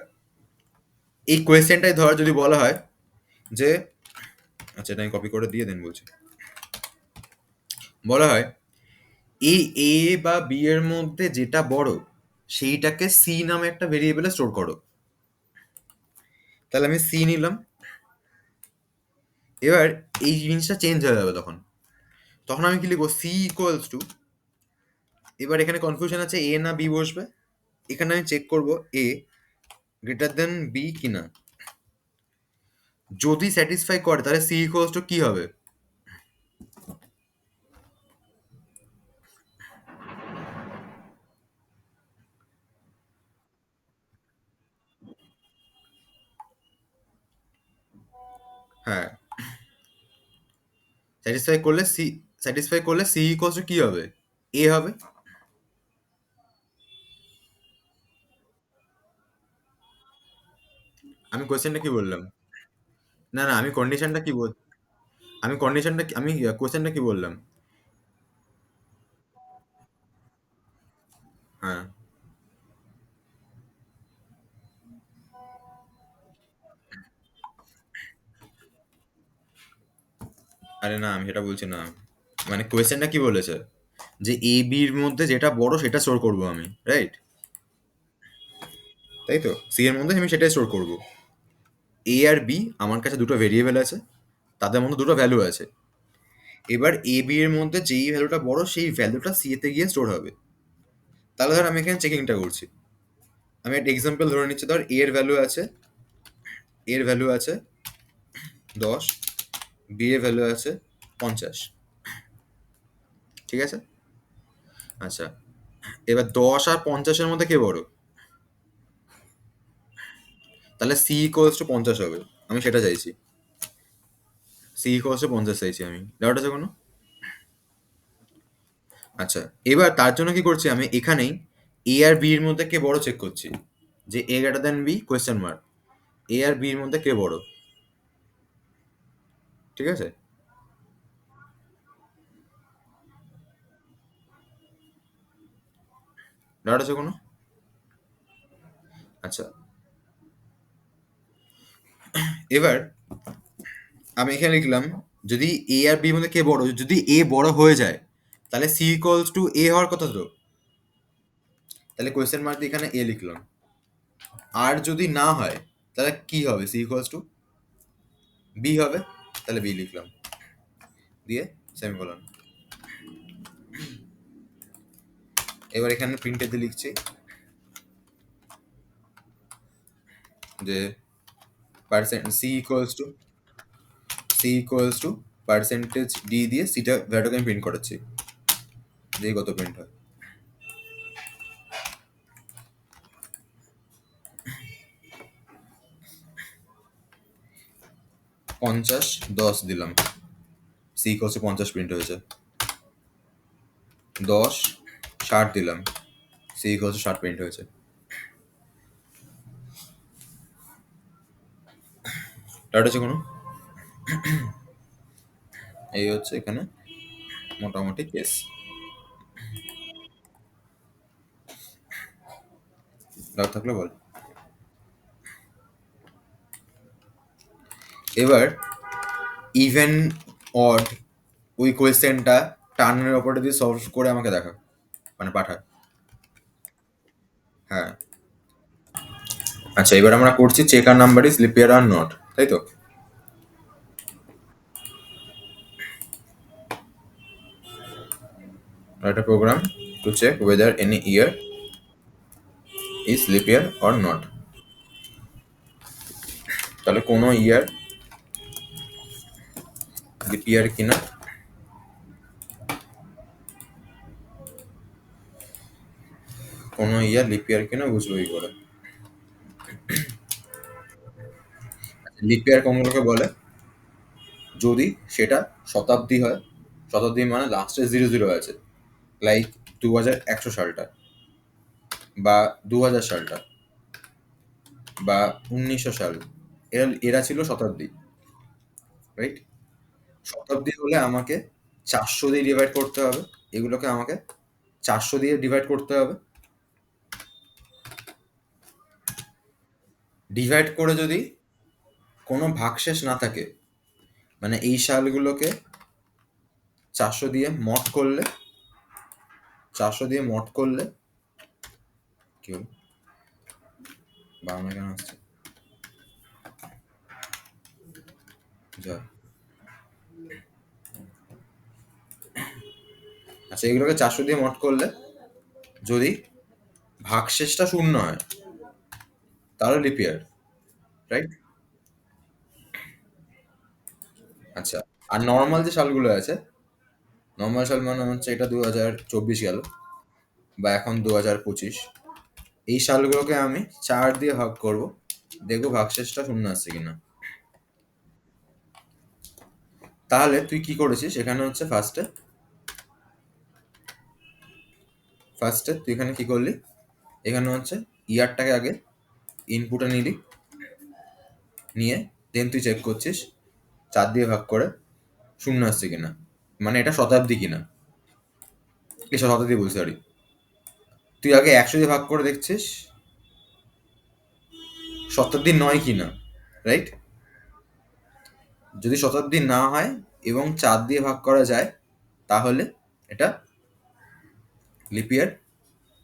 Speaker 1: এই কোয়েশ্চেনটাই ধর যদি বলা হয় যে, আচ্ছা এটা আমি কপি করে দিয়ে দেন বলছি। বলা হয় এই এ বা বি এর মধ্যে যেটা বড় সেইটাকে সি নামে একটা ভেরিয়েবলে স্টোর করো। তাহলে আমি সি নিলাম। এবার এই জিনিসটা চেঞ্জ হয়ে যাবে তখন। তখন আমি কি লিখবো? সি ইকুয়ালস টু, এবার এখানে কনফিউশন আছে এ না বি বসবে। এখানে আমি চেক করব এ গ্রেটার দেন বি কিনা। যদি স্যাটিসফাই করে তাহলে সি ইকুয়ালস টু কি হবে? হ্যাঁ, স্যাটিসফাই করলে সি স্যাটিসফাই করলে সি ইকুয়ালস টু কি হবে? এ হবে। আমি কোশ্চেনটা কি বললাম? না, না, আমি কোশ্চেনটা কি বললাম? হ্যাঁ। আরে না, আমি সেটা বলছি না। মানে কোয়েশ্চেনটা কি বলেছে? যে এ বির মধ্যে যেটা বড় সেটা স্টোর করব আমি, রাইট? তাই তো? সি এর মধ্যে আমি সেটাই স্টোর করব। এ আর বি আমার কাছে দুটো ভেরিয়েবল আছে, তাদের মধ্যে দুটো ভ্যালু আছে। এবার এ বি এর মধ্যে যেই ভ্যালুটা বড় সেই ভ্যালুটা সি এতে গিয়ে স্টোর হবে। তাহলে ধর আমি এখানে চেকিংটা করছি। আমি একটা এক্সাম্পল ধরে নিচ্ছি, ধর এর ভ্যালু আছে 10, বি এর ভ্যালু আছে 50। ঠিক আছে? আচ্ছা, এবার 10 আর 50-এর মধ্যে কে বড়? তাহলে সি ইকুয়ালস টু 50 হবে। আমি সেটা চাইছি। সি ইকুয়ালস টু 50 চাইছি আমি। ডাউট আছে কোনো? আচ্ছা, এবার তার জন্য কি করছি আমি এখানেই এ আর বি এর মধ্যে কে বড় চেক করছি। যে A greater than B question mark, A আর বি এর মধ্যে কে বড়। ঠিক আছে? ডাউট আছে কোনো? আচ্ছা, এবার আমি এখানে লিখলাম যদি এ আর বি এর মধ্যে কে বড়, যদি এ বড় হয়ে যায় তাহলে সি ইকুয়ালস টু এ হওয়ার কথা তো। তাহলে কোয়েশ্চেন মার্ক দিয়ে এখানে এ লিখলাম। আর যদি না হয় তাহলে কি হবে? সি ইকুয়ালস টু বি হবে। তাহলে বি লিখলাম, দিয়ে সেমিকোলন। এবার এখানে প্রিন্টেতে লিখছি যে percent C equals to percentage D দিয়ে সিটা ভ্যালুটাকে আমি প্রিন্ট করাচ্ছি, দিয়ে কত প্রিন্ট হয়। 50, 10 দিলাম, সি ইকুয়ালস টু 50 প্রিন্ট হয়েছে। 10, 60 দিলাম, সি ইকুয়ালস টু 60 প্রিন্ট হয়েছে। ডাউট আছে কোনো? এই হচ্ছে এখানে মোটামুটি কেস। ডাউট থাকলে বল। এবার ইভেন অড ওই কোয়েশ্চেনটা টার্নের অপারেটর দিয়ে সলভ করে আমাকে দেখা, মানে পাঠা। হ্যাঁ। আচ্ছা, এবার আমরা করছি চেক আর number is leap year or not, তাই তো? Write a program to check whether any year is leap year or not. তাহলে কোনো ইয়ার লিপ ইয়ার কিনা, কোনো ইয়ার লিপ ইয়ার কিনা বুঝবো কি করে? লিপ ইয়ার কোনগুলোকে বলে? যদি সেটা শতাব্দী হয়, শতাব্দী মানে লাস্টে 00 আছে, লাইক 2100 সালটা, বা 2000 সালটা, বা 1900 সাল, এরা এরা ছিল শতাব্দী, রাইট? শতাব্দী হলে আমাকে 400 দিয়ে ডিভাইড করতে হবে, এগুলোকে আমাকে 400 দিয়ে ডিভাইড করতে হবে। ডিভাইড করে যদি কোনো ভাগশেষ না থাকে, মানে এই সালগুলোকে 400 দিয়ে মড করলে, 400 দিয়ে মড করলে কি হলো? বাংলা কেন আসছে? যা, আচ্ছা, এগুলোকে 400 দিয়ে মড করলে যদি ভাগশেষটা শূন্য হয় তাহলে লিপ ইয়ার, রাইট? আচ্ছা, আর নর্মাল যে সালগুলো আছে, নর্মাল সাল মানে হচ্ছে এটা 2024 গেল, বা এখন 2025, এই সালগুলোকে আমি 4 দিয়ে ভাগ করব, দেখবো ভাগশেষটা শূন্য আসছে কিনা। তাহলে তুই কি করেছিস এখানে হচ্ছে ফার্স্টে তুই এখানে কি করলি, এখানে হচ্ছে ইয়ারটাকে আগে ইনপুটে নিলি, নিয়ে দেন তুই চেক করছিস 4 দিয়ে ভাগ করে শূন্য আসছে কিনা, মানে এটা শতাব্দী কিনা, এসব শতাব্দী বলছি, সরি। তুই আগে 100 দিয়ে ভাগ করে দেখছিস শতাব্দী নয় কিনা, রাইট? যদি শতাব্দী না হয় এবং 4 দিয়ে ভাগ করা যায় তাহলে এটা লিপ ইয়ার,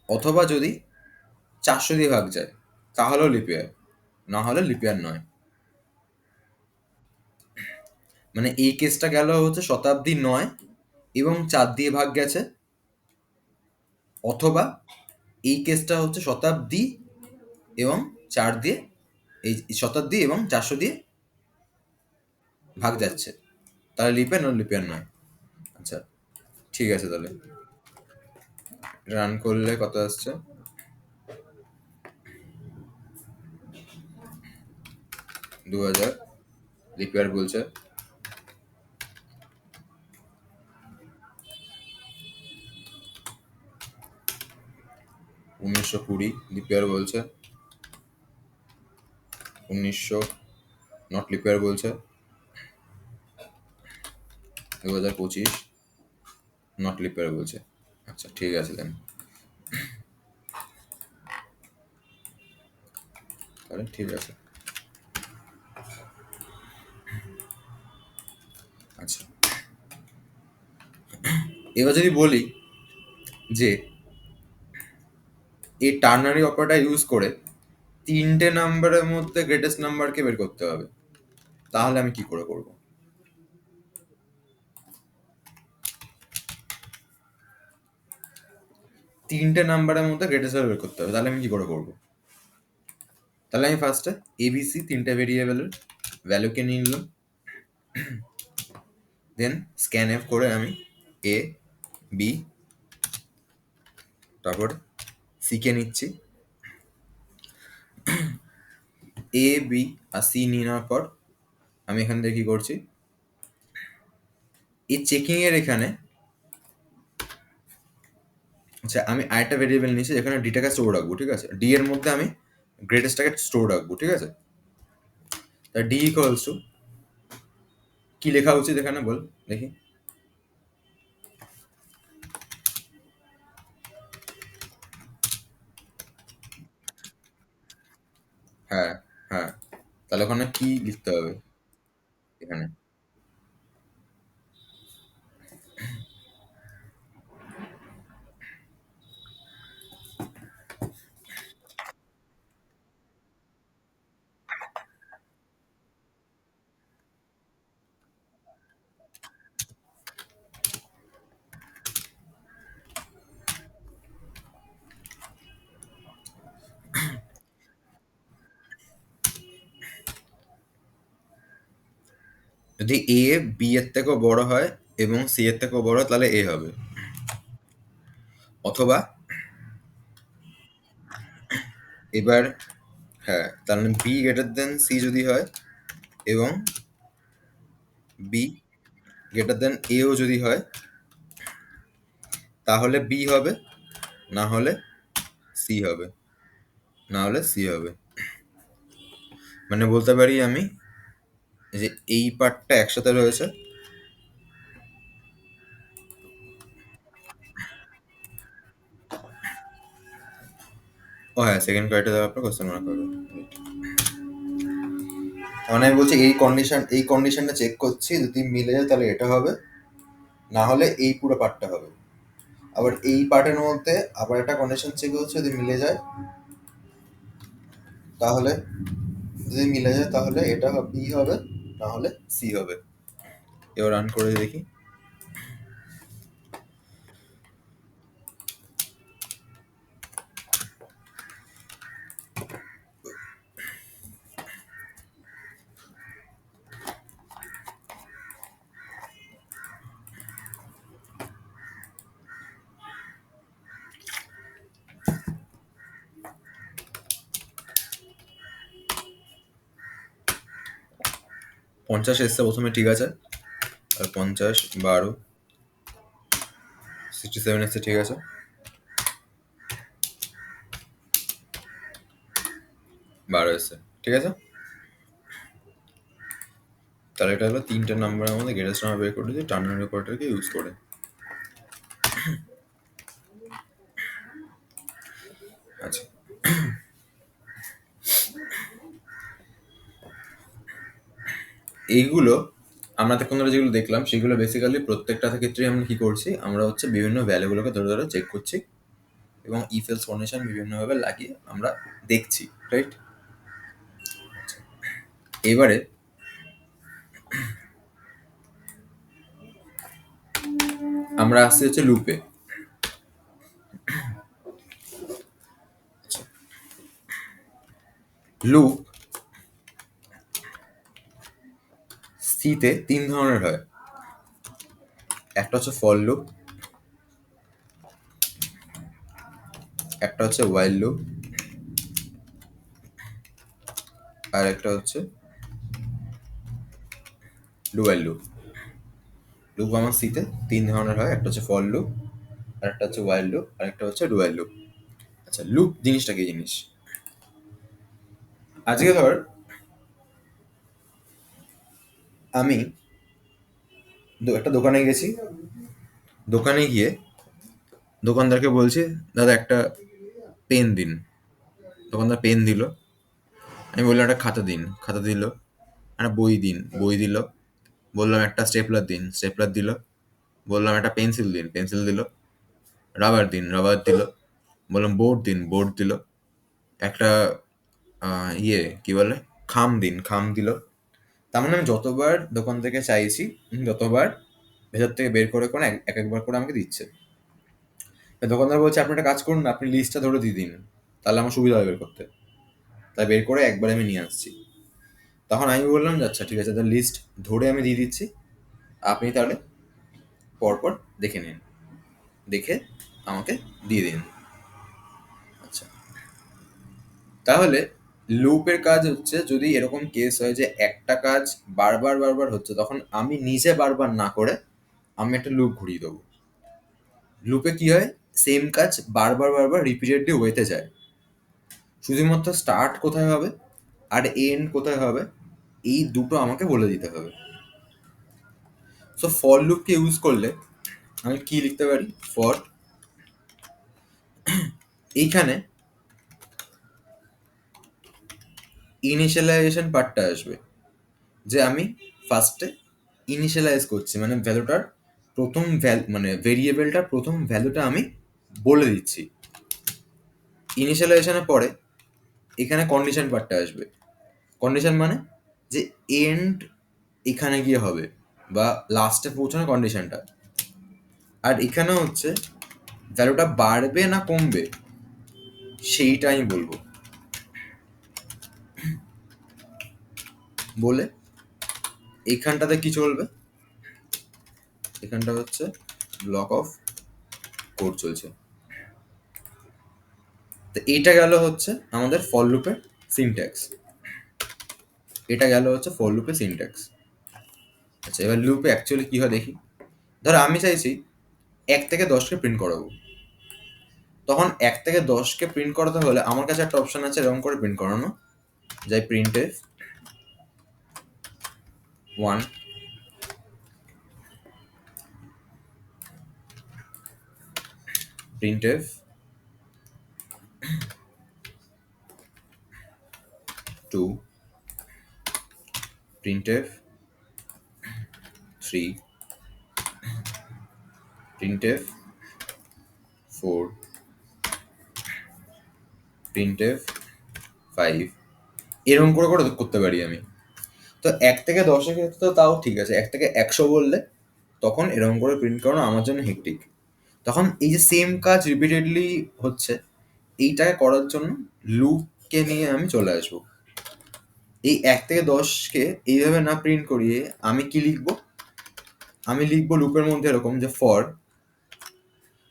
Speaker 1: অথবা যদি 400 দিয়ে ভাগ যায় তাহলেও লিপ ইয়ার, না হলে লিপ ইয়ার নয়। মানে এই কেসটা গেল হচ্ছে শতাব্দী নয় এবং 4 দিয়ে ভাগ গেছে, অথবা এই কেসটা হচ্ছে শতাব্দী এবং 4 দিয়ে, এই শতাব্দী এবং 400 দিয়ে ভাগ যাচ্ছে, তাহলে লিপ ইয়ার, লিপ ইয়ার নয়। আচ্ছা, ঠিক আছে, তাহলে রান করলে কত আসছে? 2000 লিপ ইয়ার বলছে, 1920 লিপ ইয়ার বলছে, 1900 নট লিপ ইয়ার বলছে, 2025 নট লিপ ইয়ার বলছে। আচ্ছা, ঠিক আছে দেন, তাহলে ঠিক আছে। আচ্ছা, এবার যদি বলি যে এই টার্নারি অপারেটর ইউজ করে 3টে নাম্বারের মধ্যে গ্রেটেস্ট নাম্বারকে বের করতে হবে, তাহলে আমি কি করে করব? 3টে নাম্বারের মধ্যে গ্রেটেস্ট বের করতে হবে, তাহলে আমি কি করে করব? তাহলে আমি ফার্স্টে এবিসি 3টে ভেরিয়েবলের ভ্যালুকে নিয়ে নিলাম, দেন স্ক্যান এফ করে আমি এ বি তারপর সি কে নিচ্ছি। এ বি আর সি নিয়ে নেওয়ার পর আমি এখান থেকে কি করছি, এই চেকিং এর এখানে, আচ্ছা, আমি আরেকটা ভেরিয়েবল নিয়েছি যেখানে ডিটাকে স্টোর রাখবো, ঠিক আছে? ডি এর মধ্যে আমি গ্রেটেস্টটাকে স্টোর রাখবো, ঠিক আছে? তা ডি ইকুয়ালস টু কি লেখা উচিত এখানে বল দেখি? হ্যাঁ, হ্যাঁ, তাহলে ওখানে কি লিখতে হবে এখানে? যদি এ বি এর থেকেও বড় হয় এবং সি এর থেকেও বড় হয় তাহলে এ হবে, অথবা এবার, হ্যাঁ, তাহলে বি গ্রেটার দেন সি যদি হয় এবং বি গ্রেটার দেন এও যদি হয় তাহলে বি হবে, না হলে সি হবে, না হলে সি হবে। মানে বলতে পারি আমি যে এই পার্টটা একসাথে রয়েছে, ও হ্যাঁ সেকেন্ড কোয়ারিটা দেওয়ার পর কোশ্চেন মার্ক হবে। মানে আমি বলছি এই কন্ডিশনটা চেক করছি, যদি মিলে যায় তাহলে এটা হবে, না হলে এই পুরো পার্টটা হবে। আবার এই পার্টের মধ্যে আবার একটা কন্ডিশন চেক হচ্ছে, যদি মিলে যায় তাহলে, যদি মিলে যায় তাহলে এটা বি হবে, না হলে সি হবে। এবার রান করে দেখি। পঞ্চাশ এসছে প্রথমে, ঠিক আছে। আর 50, 12, 67 এসছে, ঠিক আছে। 12 এসছে, ঠিক আছে। তাহলে এটা হলো তিনটে নাম্বারের মধ্যে গ্রেটেস্ট নাম্বার বের করে দিচ্ছি টার্নারি অপারেটরকে ইউজ করে। আচ্ছা, এইগুলো আমরা তখন ধরে যেগুলো দেখলাম সেগুলো বেসিক্যালি প্রত্যেকটা ক্ষেত্রে আমরা কি করছি, আমরা হচ্ছে বিভিন্ন ভ্যালুগুলোকে ধরে ধরে চেক করছি এবং ইফ এলস কন্ডিশন বিভিন্নভাবে লাগিয়ে আমরা দেখছি, রাইট। এবারে আমরা আসছি হচ্ছে লুপে। লুপ সিতে তিন ধরনের হয়। একটা হচ্ছে ফর লুপ, একটা হচ্ছে ওয়াইল লুপ, আর একটা হচ্ছে ডুয়াল লুপ। লুপ আমার সিতে তিন ধরনের হয়, একটা হচ্ছে ফর লুপ, আর একটা হচ্ছে ওয়াইল লুপ, আর একটা হচ্ছে ডুয়াল লুপ। আচ্ছা, লুপ জিনিসটা কি জিনিস? আজকে ধর আমি একটা দোকানে গেছি, দোকানে গিয়ে দোকানদারকে বলছি দাদা একটা পেন দিন। দোকানদার পেন দিল। আমি বললাম একটা খাতা দিন, খাতা দিল। একটা বই দিন, বই দিল। বললাম একটা স্টেপলার দিন, স্টেপলার দিল। বললাম একটা পেন্সিল দিন, পেন্সিল দিল। রাবার দিন, রাবার দিল। বললাম বোর্ড দিন, বোর্ড দিল। একটা কি বলে, খাম দিন, খাম দিল। তার মানে আমি যতবার দোকান থেকে চাইছি ততবার ভেতর থেকে বের করে করে এক একবার করে আমাকে দিচ্ছে। দোকানদার বলছে আপনি একটা কাজ করুন না, আপনি লিস্টটা ধরে দিয়ে দিন, তাহলে আমার সুবিধা হবে বের করতে। তাই বের করে একবারে আমি নিয়ে আসছি। তখন আমি বললাম যে আচ্ছা ঠিক আছে, তাহলে লিস্ট ধরে আমি দিয়ে দিচ্ছি, আপনি তাহলে পরপর দেখে নিন, দেখে আমাকে দিয়ে দিন। আচ্ছা, তাহলে লুপের কাজ হচ্ছে যদি এরকম কেস হয় যে একটা কাজ বারবার বারবার হচ্ছে, তখন আমি নিজে বারবার না করে আমি একটা লুপ ঘুরিয়ে দেবো। লুপে কি হয়, সেম কাজ বারবার বারবার রিপিটেডলি ওয়েতে যায়। শুধুমাত্র স্টার্ট কোথায় হবে আর এন্ড কোথায় হবে এই দুটো আমাকে বলে দিতে হবে। সো ফর লুপকে ইউজ করলে আমি কি লিখতে পারি, ফর এইখানে ইনিশিয়ালাইজেশন পার্টটা আসবে, যে আমি ফার্স্টে ইনিশিয়ালাইজ করছি, মানে ভ্যালুটার প্রথম মানে ভেরিয়েবলটার প্রথম ভ্যালুটা আমি বলে দিচ্ছি। ইনিশিয়ালাইজেশনের পরে এখানে কন্ডিশন পার্টটা আসবে। কন্ডিশন মানে যে এন্ড এখানে গিয়ে হবে বা লাস্টে পৌঁছানো কন্ডিশনটা। আর এখানে হচ্ছে ভ্যালুটা বাড়বে না কমবে সেইটা আমি বলবো। বলে এইখানটাতে কি চলবে, এখানটা হচ্ছে ব্লক অফ কোড চলছে। তো এইটা গেল হচ্ছে আমাদের ফর লুপের সিনট্যাক্স। এটা গেল হচ্ছে ফর লুপের সিনট্যাক্স। আচ্ছা, এবার লুপে অ্যাকচুয়ালি কি হয় দেখি। ধরো আমি চাইছি 1 থেকে 10কে প্রিন্ট করাবো। তখন 1 থেকে 10কে প্রিন্ট করাতে হলে আমার কাছে একটা অপশন আছে এরকম করে প্রিন্ট করানো, যাই প্রিন্টে 1, প্রিন্টএফ 2, প্রিন্টএফ 3, প্রিন্টএফ 4, প্রিন্টএফ 5, এরকম করে করে করতে পারি আমি। তো 1 থেকে 10-এর ক্ষেত্রে তো তাও ঠিক আছে, 1 থেকে 100 বললে তখন এরকম করে প্রিন্ট করানো আমার জন্য হেক্টিক। তখন এই যে সেম কাজ রিপিটেডলি হচ্ছে, এইটাকে করার জন্য লুপকে নিয়ে আমি চলে আসবো। এই 1 থেকে 10কে এইভাবে না প্রিন্ট করিয়ে আমি কি লিখবো, আমি লিখবো লুপের মধ্যে এরকম যে ফর,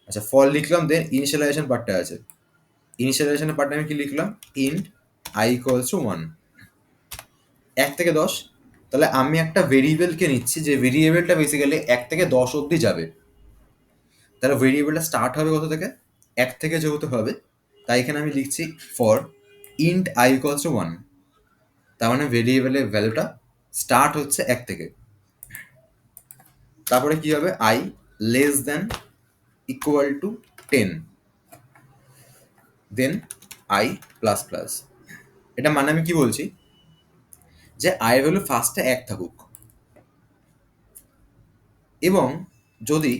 Speaker 1: আচ্ছা ফর লিখলাম, দেন ইনিশিয়ালাইজেশন পার্টটা আছে, ইনিশিয়ালাইজেশনের পার্টে আমি কি লিখলাম, ইন্ট আই ইকুয়ালস টু 1, 1 থেকে 10। তাহলে আমি একটা ভেরিয়েবলকে নিচ্ছি যে ভেরিয়েবলটা বেসিক্যালি 1 থেকে 10 অবধি যাবে। তাহলে ভেরিয়েবলটা স্টার্ট হবে কত থেকে, 1 থেকে যেহেতু হবে, তাই এখানে আমি লিখছি for int I equals two 1। তার মানে ভেরিয়েবলের ভ্যালুটা স্টার্ট হচ্ছে 1 থেকে। তারপরে কি হবে, I less than equal to 10, then I plus plus. এটা মানে আমি কি বলছি, যে আই ভ্যালু ফার্স্টে 1 থাকুক, এবং যদি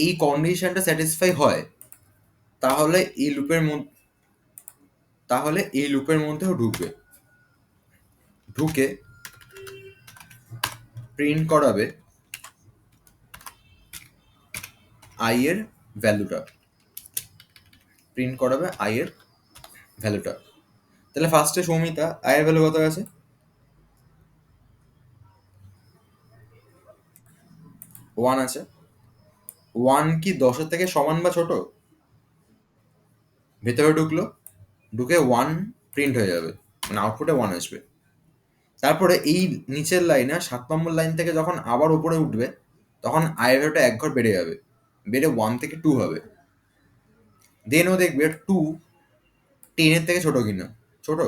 Speaker 1: এই কন্ডিশনটা স্যাটিসফাই হয় তাহলে এই লুপের মধ্যে, তাহলে এই লুপের মধ্যেও ঢুকবে, ঢুকে প্রিন্ট করাবে আই এর ভ্যালুটা, প্রিন্ট করাবে আই এর ভ্যালুটা। তাহলে ফার্স্টে সৌমিতা আই এর ভ্যালু কত আছে, 1 আছে। 1 কি 10-এর থেকে সমান বা ছোট? ভেতরে ঢুকলো, ঢুকে 1 প্রিন্ট হয়ে যাবে, মানে আউটপুটে 1 আসবে। তারপরে এই নিচের লাইনে 7 নম্বর লাইন থেকে যখন আবার উপরে উঠবে, তখন আই এর ভ্যালুটা 1 ঘর বেড়ে যাবে, বেড়ে 1 থেকে 2 হবে। দেন ও দেখবে 2 10-এর থেকে ছোট কিনা, ছোট,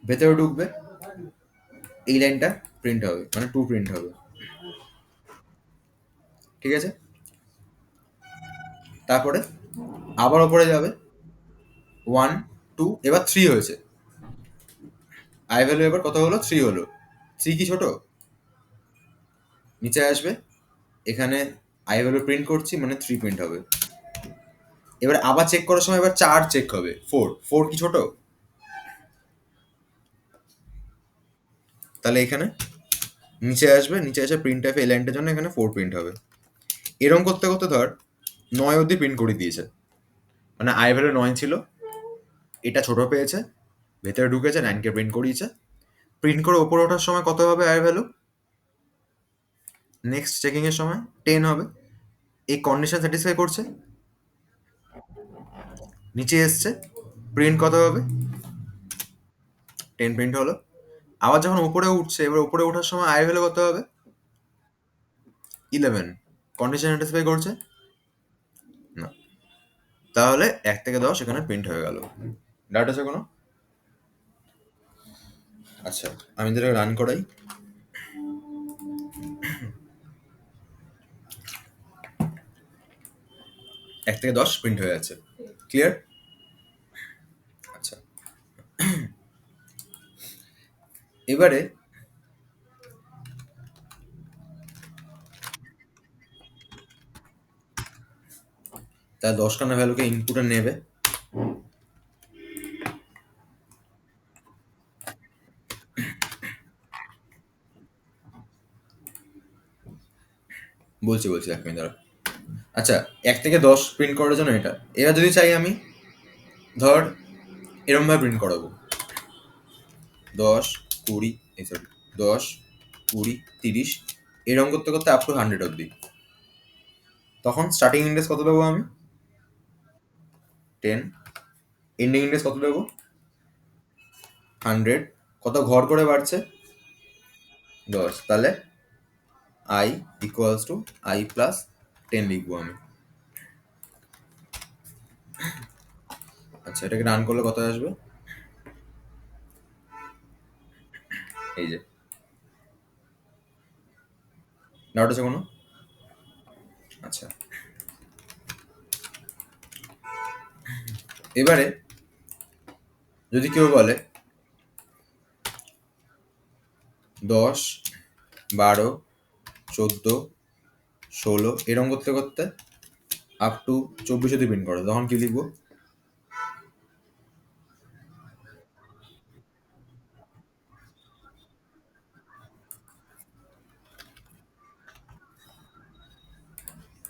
Speaker 1: ভেতরে ঢুকবে, এই লাইনটা প্রিন্ট হবে, মানে 2 প্রিন্ট হবে। ঠিক আছে, তারপরে আবার ওপরে যাবে, 1, 2, এবার 3 হয়েছে, আই ভ্যালু এবার কত হলো, 3 হলো। 3 কি ছোট, নিচে আসবে, এখানে আই ভ্যালু প্রিন্ট করছি মানে 3 প্রিন্ট হবে। এবার আবার চেক করার সময় এবার 4 চেক হবে, 4, 4 কি ছোট, তাহলে এখানে নিচে আসবে, নিচে এসে প্রিন্ট এফ এই লাইনটার জন্য এখানে 4 প্রিন্ট হবে। এরকম করতে করতে ধর 9 অবধি প্রিন্ট করে দিয়েছে, মানে আই ভ্যালু 9 ছিল, এটা ছোট পেয়েছে, ভেতরে ঢুকেছে, 9কে প্রিন্ট করিয়েছে। প্রিন্ট করে ওপরে ওঠার সময় কত হবে আই ভ্যালু, নেক্সট চেকিং এর সময় 10 হবে। এই কন্ডিশন স্যাটিসফাই করছে, নিচে এসছে, প্রিন্ট কত হবে, 10 প্রিন্ট হলো। আবার যখন উপরে উঠছে, এবার উপরে ওঠার সময় আই ভ্যালু কত হবে, 11, কন্ডিশন স্যাটিসফাই করছে না, তাহলে 1 থেকে 10 এখানে প্রিন্ট হয়ে গেল। ডাউট আছে কোনো? আচ্ছা, আমি যেটা রান করাই, 1 থেকে 10 প্রিন্ট হয়ে যাচ্ছে, ক্লিয়ার? আচ্ছা, এবারে তার 10খানা ভ্যালুকে ইনপুটে নেবে, বলছি বলছি 1 মিনিট দাঁড়া। আচ্ছা, 1 থেকে 10 প্রিন্ট করার জন্য এটা, এবার যদি চাই আমি ধর এরমভাবে প্রিন্ট করাবো, 10, 20, এই সরি 10, 20, 30, এরকম করতে করতে আপ টু 100 অব্দি, তখন স্টার্টিং ইন্ডেক্স কত দেবো আমি, 10, এন্ডিং ইন্ডেক্স কত দেবো, 100, কত ঘর করে বাড়ছে? 10। তাহলে I equals two I plus 10 লিখবো আমি। আচ্ছা, এটাকে রান করলে কত আসবে? এই যে, ডাউট আছে কোনো? আচ্ছা, এবারে যদি কেউ বলে 10, 12, 14, 16 এরকম করতে করতে আপ টু 24 অব্দি প্রিন্ট করো, তখন কি লিখবো?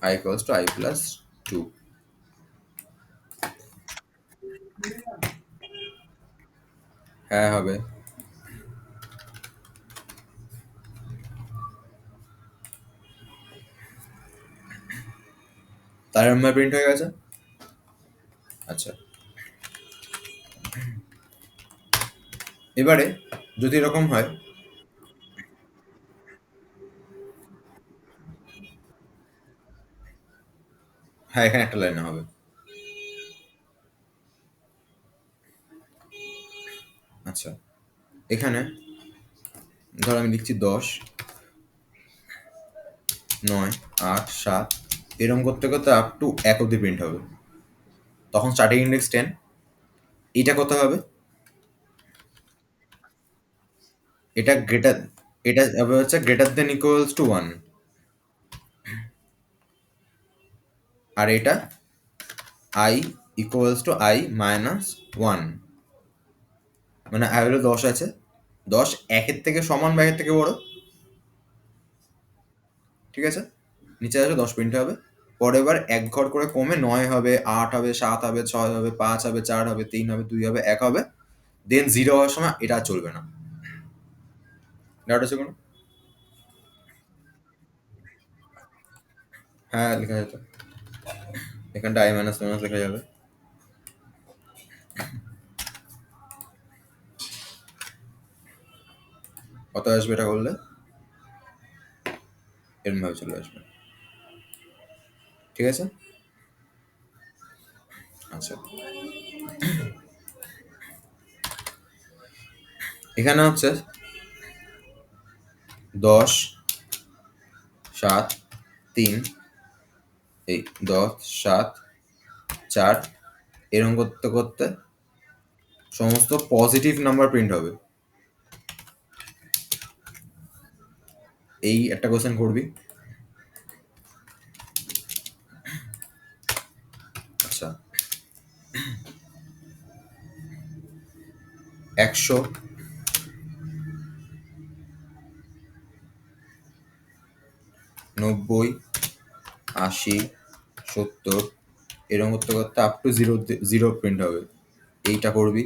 Speaker 1: I equals two I plus 2। হ্যাঁ, হবে। তার আমার প্রিন্ট হয়ে গেছে। আচ্ছা, এবারে যদি এরকম হয়, হ্যাঁ এখানে একটা লাইনে হবে। আচ্ছা, এখানে ধর আমি লিখছি 10, 9, 8, 7 এরকম করতে করতে আপ টু 1 অব্দি প্রিন্ট হবে, তখন স্টার্টিং ইন্ডেক্স 10। এটা কত হবে? এটা গ্রেটার, এটা হবে হচ্ছে গ্রেটার দেন ইকুয়ালস টু 1, আর এটা I equals two I minus 1। মানে আই হলো 10 আছে, 10 1-এর থেকে সমান বা 1-এর থেকে বড়, ঠিক আছে? নিচে আসবে 10 প্রিন্ট হবে। পরের বার এক ঘর করে কমে 9 হবে, 8 হবে, 7 হবে, 6 হবে, 5 হবে, 4 হবে, 3 হবে, 2 হবে, 1 হবে, দেন 0 হওয়ার সময় এটা আর চলবে না। ডাউট আছে কোনো? হ্যাঁ, লেখা যেত। এখানটা আই মাইনাস মাইনাস লেখা যাবে। কত আসবে এটা করলে? এরকম ভাবে চলে আসবে, ঠিক আছে? আচ্ছা, এখানে হচ্ছে 10, 7, 3, এই 10, 7, 4 এরকম করতে করতে সমস্ত পজিটিভ নাম্বার প্রিন্ট হবে। এই একটা কোশ্চেন করবি। আচ্ছা, 100, 90, 80, 70 এরকম করতে করতে আপ টু 0 0 প্রিন্ট হবে, এইটা করবি।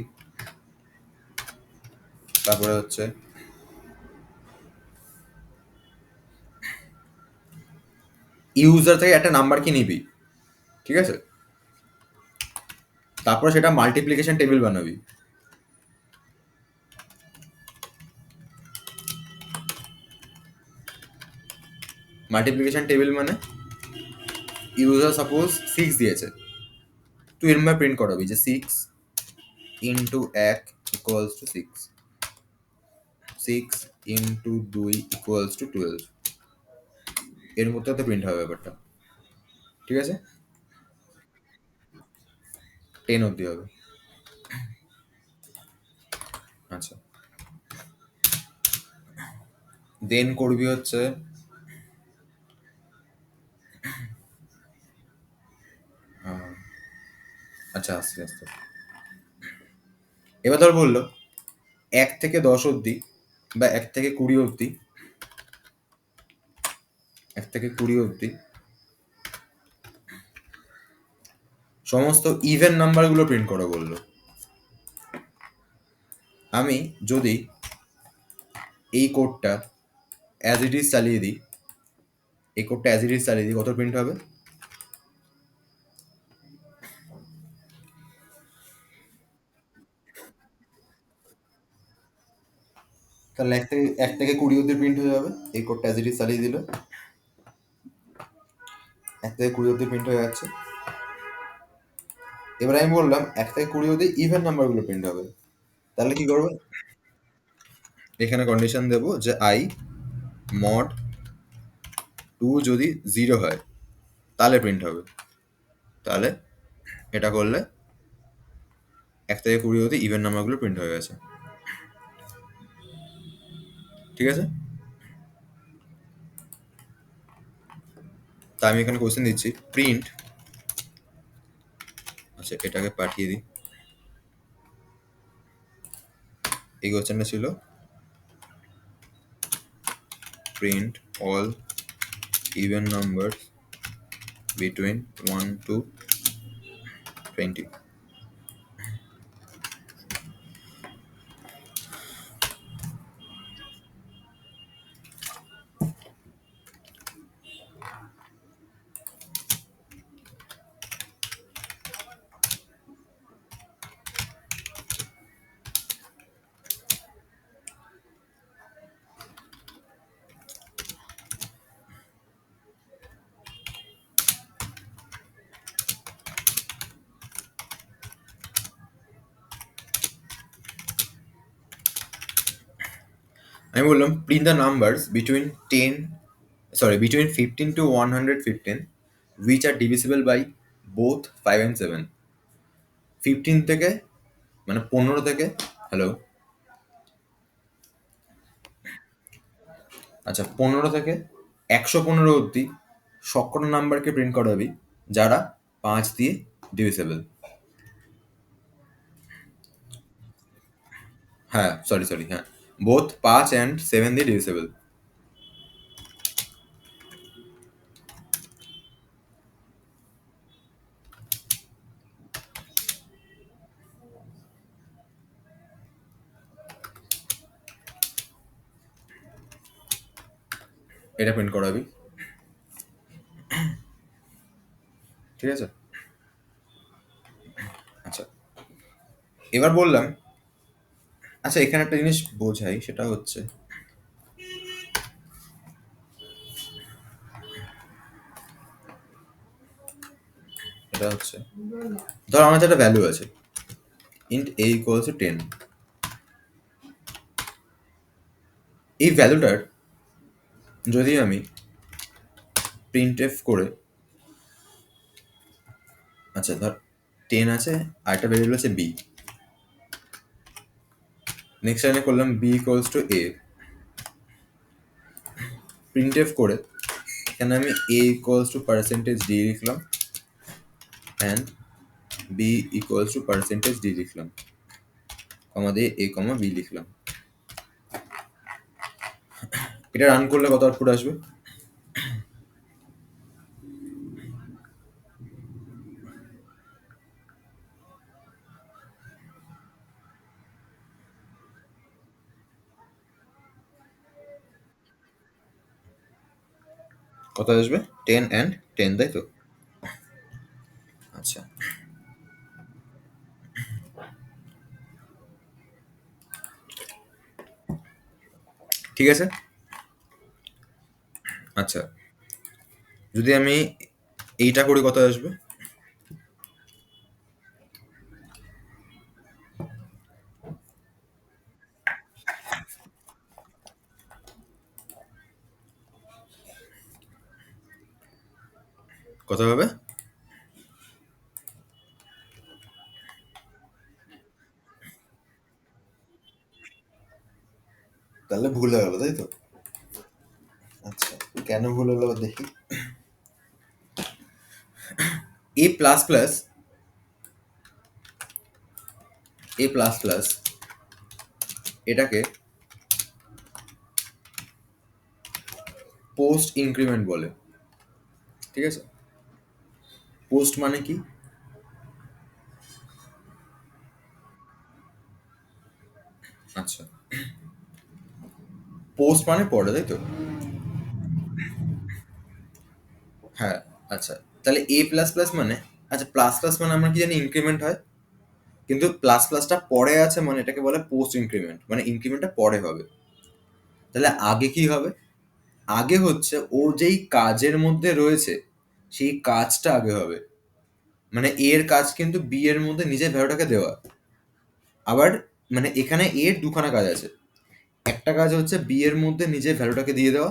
Speaker 1: তারপরে হচ্ছে ইউজার থেকে একটা নাম্বার কি নিবি, ঠিক আছে? তারপরে সেটা মাল্টিপ্লিকেশন টেবিল বানাবি। মাল্টিপ্লিকেশন টেবিল মানে ইউজার সাপোজ 6 দিয়েছে, তুই এরম প্রিন্ট করাবি যে 6 into 1 equals to 6, 6 into 2 equals to 12, এর মধ্যে তো প্রিন্ট হবে ব্যাপারটা, ঠিক আছে? 10 অব্দি হবে। আচ্ছা, দেন করবি হচ্ছে আচ্ছা, আস্তে আস্তে। এবার ধর বললো 1 থেকে 10 অব্দি বা 1 থেকে 20 অব্দি, 1 থেকে 20 অব্দি সমস্ত ইভেন নাম্বারগুলো প্রিন্ট করো বললো। আমি যদি এই কোডটা অ্যাজ ইট ইজ চালিয়ে দিই, এই কোডটা অ্যাজ ইট ইজ চালিয়ে দিই, কত প্রিন্ট হবে? তাহলে 1 থেকে 20 অব্দি প্রিন্ট হয়ে যাবে। এই কোডটা অ্যাজ ইট ইজ চালিয়ে দিলে 1 থেকে 20 অব্দি প্রিন্ট হয়ে যাচ্ছে। এবার আমি বললাম 1 থেকে 20 অব্দি ইভেন নাম্বারগুলো প্রিন্ট হবে। তাহলে কি করবে? এখানে কন্ডিশন দেবো যে আই মড 2 যদি 0 হয় তাহলে প্রিন্ট হবে। তাহলে এটা করলে 1 থেকে 20 অব্দি ইভেন নাম্বারগুলো প্রিন্ট হয়ে গেছে। ঠিক আছে? তা আমি এখানে কোশ্চেন দিচ্ছি প্রিন্ট, আচ্ছা এটাকে পাঠিয়ে দিই। এই কোশ্চেনটা ছিল print all even number between 1 to 20। আমি বললাম print the numbers between 15 to 115 which are divisible by both 5 and 7। 15 থেকে মানে 15 থেকে, হ্যালো, আচ্ছা 15 থেকে 115 অবধি সবকটা নাম্বারকে প্রিন্ট করাবি যারা 5 দিয়ে ডিভিসেবল। হ্যাঁ সরি সরি, হ্যাঁ বোথ 5 অ্যান্ড 7 দিয়ে ডিভিসেবল। এটা প্রিন্ট করাবি। ঠিক আছে? আচ্ছা এবার বললাম, আচ্ছা এখানে একটা জিনিস বোঝাই, সেটা হচ্ছে এটা হচ্ছে ধর আমার একটা ভ্যালু আছে ইন্ট a ইকুয়ালস টু 10। এই ভ্যালুটার যদি আমি প্রিন্ট এফ করে, আচ্ছা ধর 10 আছে আর একটা ভ্যারিয়েবল আছে b, নেক্সট লাইনে করলাম b equals two a, print F করে এখানে আমি a equals to percentage d লিখলাম and b equals to percentage d লিখলাম, কমা দিয়ে a কমা b লিখলাম। এটা রান করলে কত আউটপুট আসবে? কত আসবে? 10 অ্যান্ড 10, তাই তো? আচ্ছা ঠিক আছে। আচ্ছা যদি আমি এইটা করি কত আসবে? কত হবে? তাহলে ভুল হয়ে গেল, তাই তো? আচ্ছা কেন ভুল হলো দেখি। এ প্লাস প্লাস এটাকে পোস্ট ইনক্রিমেন্ট বলে। ঠিক আছে? পোস্ট মানে কি? আচ্ছা পোস্ট মানে পরে, তাই তো? হ্যাঁ আচ্ছা তাহলে এ প্লাস প্লাস মানে, আচ্ছা প্লাস প্লাস মানে আমরা কি জানি ইনক্রিমেন্ট হয়, কিন্তু প্লাস প্লাসটা পরে আছে মানে এটাকে বলে পোস্ট ইনক্রিমেন্ট, মানে ইনক্রিমেন্টটা পরে হবে। তাহলে আগে কি হবে? আগে হচ্ছে ও যেই কাজের মধ্যে রয়েছে সেই কাজটা আগে হবে। মানে এ এর কাজ কিন্তু বি এর মধ্যে নিজের ভ্যালুটাকে দেওয়া। আবার মানে এখানে এর দুখানা কাজ আছে। একটা কাজ হচ্ছে বি এর মধ্যে নিজের ভ্যালুটাকে দিয়ে দেওয়া,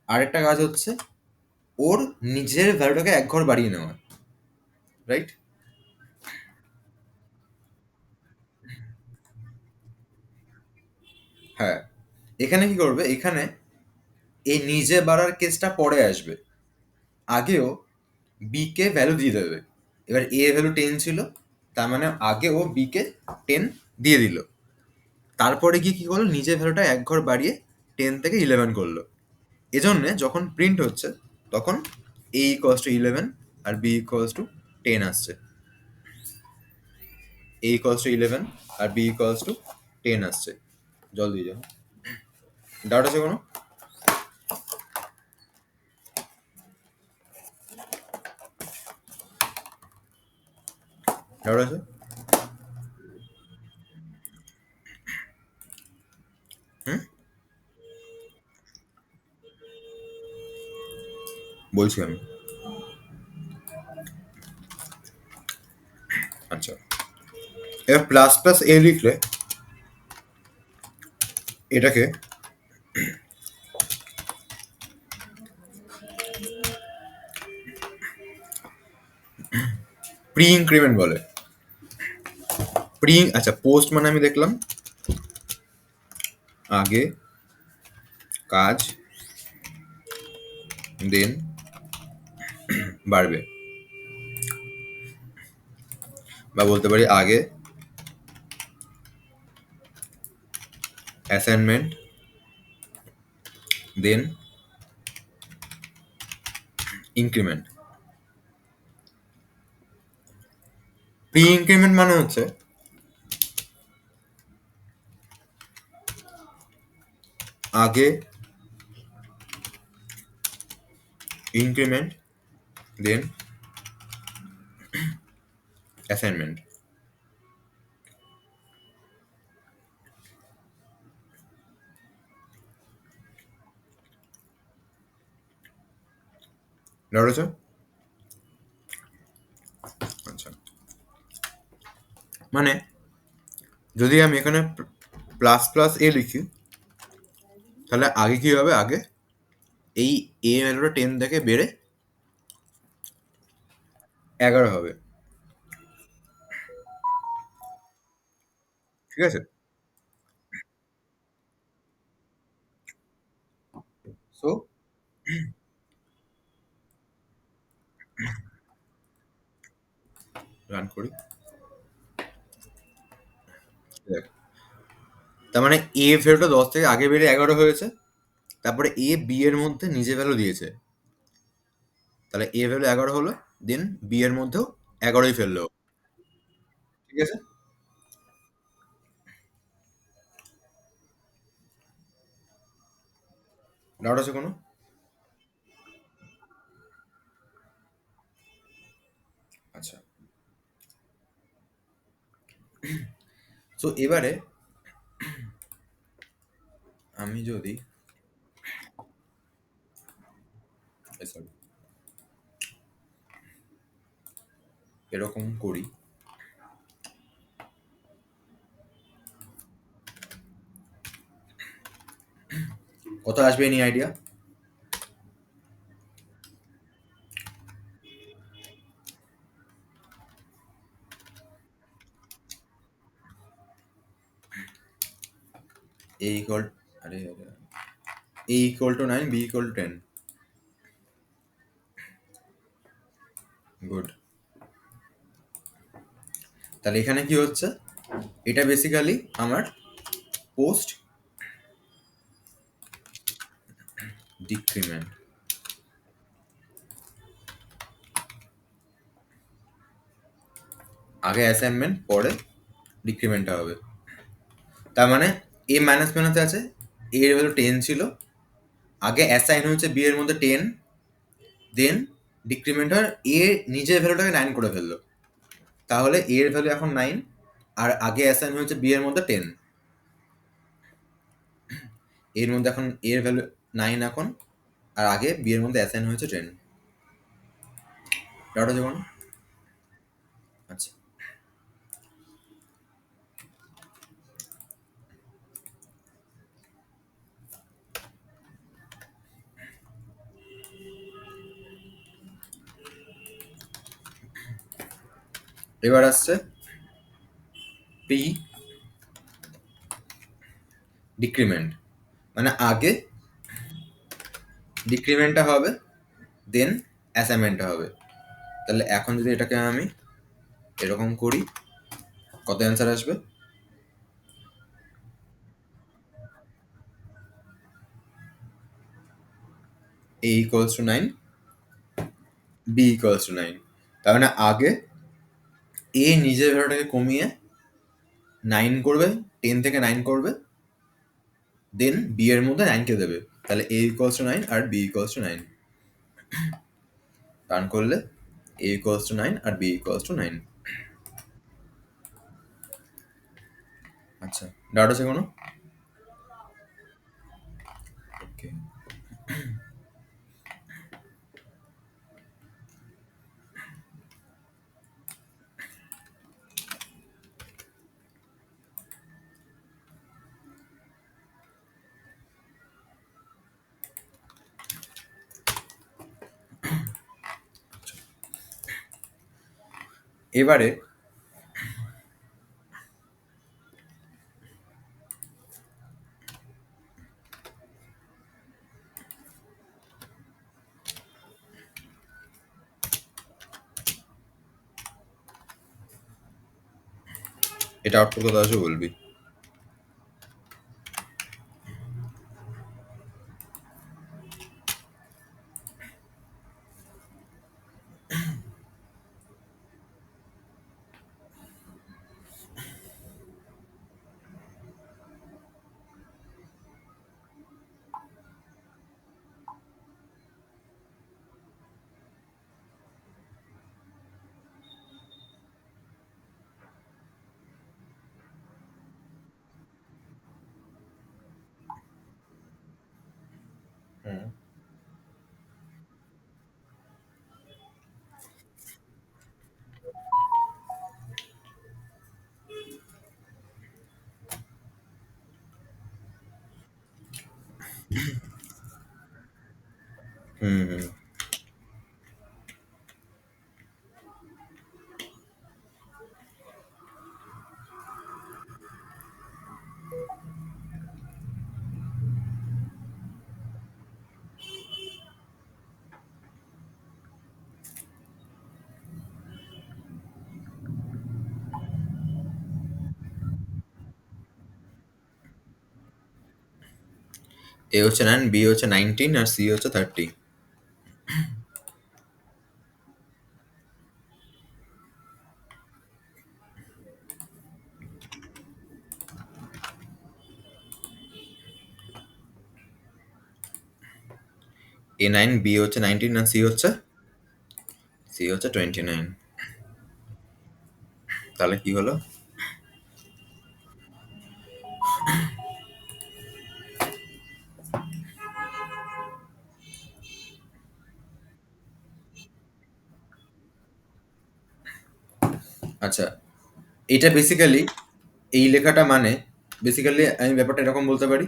Speaker 1: আরেকটা কাজ হচ্ছে ওর নিজের ভ্যালুটাকে এক ঘর বাড়িয়ে নেওয়া। রাইট? হ্যাঁ। এখানে কি করবে? এখানে এই নিজে বাড়ার কেসটা পরে আসবে। আগেও বি কে ভ্যালু দিয়ে দেবে। এবার এ ভ্যালু 10 ছিল, তার মানে আগে ও বি কে 10 দিয়ে দিল। তারপরে গিয়ে কি করলো? নিজের ভ্যালুটা এক ঘর বাড়িয়ে 10 থেকে 11 করলো। এজন্যে যখন প্রিন্ট হচ্ছে তখন a ইকুয়ালস টু 11 আর b ইকুয়ালস টু 10 আসছে। a ইকুয়ালস টু 11 আর b ইকুয়ালস টু 10 আসছে। জল দিয়ে যাও। ডাউট আছে কোনো? ডাউট আছে? হুম, বলছি আমি। আচ্ছা, এবার প্লাস প্লাস এ লিখলে এটাকে প্রি ইনক্রিমেন্ট বলে। আচ্ছা, পোস্ট মানে আমি দেখলাম আগে কাজ দেন বাড়বে, বা বলতে পারি আগে অ্যাসাইনমেন্ট দেন ইনক্রিমেন্ট। প্রি ইনক্রিমেন্ট মানে হচ্ছে আগে ইনক্রিমেন্ট দেন অ্যাসাইনমেন্ট। ধরেছ? আচ্ছা, মানে যদি আমি এখানে প্লাস প্লাস এ লিখি তাহলে আগে কি হবে? আগে এই এ ভ্যালুটা 10 থেকে বেড়ে 11 হবে। ঠিক আছে? সো রান করি। দেখ, তার মানে এ ভ্যালুটা 10 থেকে আগে বেড়ে 11 হয়েছে। তারপরে এ বি এর মধ্যে নিজে ভ্যালু দিয়েছে। তাহলে এ ভ্যালু 11 হলো, দেন বি এর মধ্যেও 11ই ফেললো। ঠিক আছে? ডাউট আছে কোনো? আচ্ছা, সো এবারে আমি যদি সরি এরকম করি, কত আসবে এনি আইডিয়া? এ ইকুয়াল, আরে আরে, A equal to 9, B equal to 10। Good. তাহলে এখানে কি হচ্ছে? এটা বেসিক্যালি আমার পোস্ট ডিক্রিমেন্ট। আগে অ্যাসাইনমেন্ট পরে ডিক্রিমেন্টটা হবে। তার মানে এ মাইনাস মাইনাসে আছে, এ এর ভ্যালু 10 ছিল, আগে অ্যাসাইন হচ্ছে বি এর মধ্যে 10, দেন ডিক্রিমেন্টার এ নিজের ভ্যালুটাকে 9 করে ফেললো। তাহলে এ এর ভ্যালু এখন 9 আর আগে অ্যাসাইন হয়েছে বি এর মধ্যে 10। এর মধ্যে এখন এর ভ্যালু 9 এখন, আর আগে বি এর মধ্যে অ্যাসাইন হয়েছে 10। ডাউট আছে কোনো? আচ্ছা, এবার আসছে পি ডিক্রিমেন্ট, মানে আগে ডিক্রিমেন্টটা হবে, দেন অ্যাসাইনমেন্টটা হবে। তাহলে এখন যদি এটাকে আমি এরকম করি, কত অ্যান্সার আসবে? A equals to 9, B equals to 9। তার মানে আগে এ নিজের ভ্যালুটাকে কমিয়ে 9 করবে, 10 থেকে 9 করবে, দেন বি এর মধ্যে 9 কে দেবে। তাহলে এ ইকুয়ালস টু 9 আর বি ইকুয়ালস টু 9। টার্ন করলে এ ইকুয়ালস টু 9 আর বি ইকুয়ালস টু 9। আচ্ছা, ডাউট আছে কোনো? ওকে, এবারে এটা আউটপুট কত আসবে বলবি। হুম হুম হুম। এ হচ্ছে 9, বি হচ্ছে 19 আর সি হচ্ছে 30। এ 9, বি হচ্ছে 19 আর সি হচ্ছে 29। তাহলে কি হলো? আচ্ছা, এটা বেসিক্যালি এই লেখাটা মানে বেসিক্যালি আমি ব্যাপারটা এরকম বলতে পারি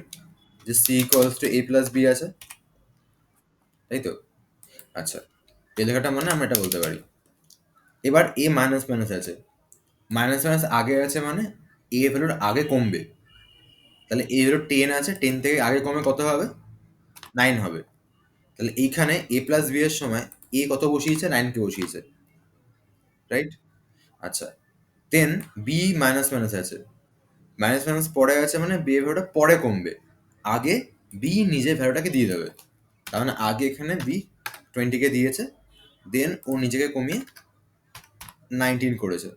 Speaker 1: যে C equals to A plus B আছে, তাই তো? আচ্ছা, এই লেখাটা মানে আমরা এটা বলতে পারি। এবার এ মাইনাস মাইনাস আছে, মাইনাস মাইনাস আগে আছে মানে এ ভ্যালুর আগে কমবে। তাহলে এ ভ্যালু 10 আছে, 10 থেকে আগে কমে কত হবে? 9 হবে। তাহলে এইখানে এ প্লাস বি এর সময় এ কত বসিয়েছে? 9 কে বসিয়েছে, রাইট? আচ্ছা, দেন বি মাইনাস মাইনাস আছে, মাইনাস মাইনাস পরে আছে মানে বি এর ভ্যালুটা পরে কমবে, আগে বি নিজের ভ্যালুটাকে দিয়ে দেবে। তার মানে আগে এখানে বি 20 কে দিয়েছে, দেন ও নিজেকে কমিয়ে 19 করেছে।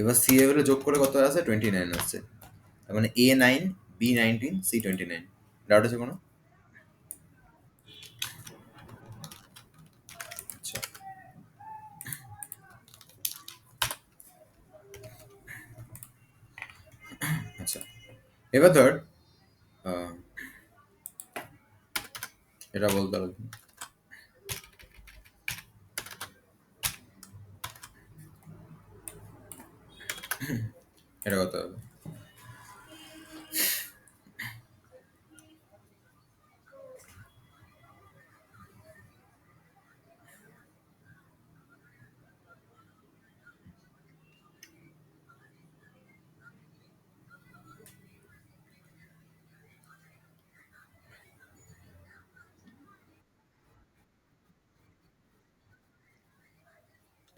Speaker 1: এবার সি এর ভ্যালু যোগ করে কত আসে? 29 আসছে। তার মানে এ 9, বি 19, সি 29। ডাউট আছে কোনো? আচ্ছা, আচ্ছা, এবার ধর এটা বলতে হবে। এটা করতে হবে।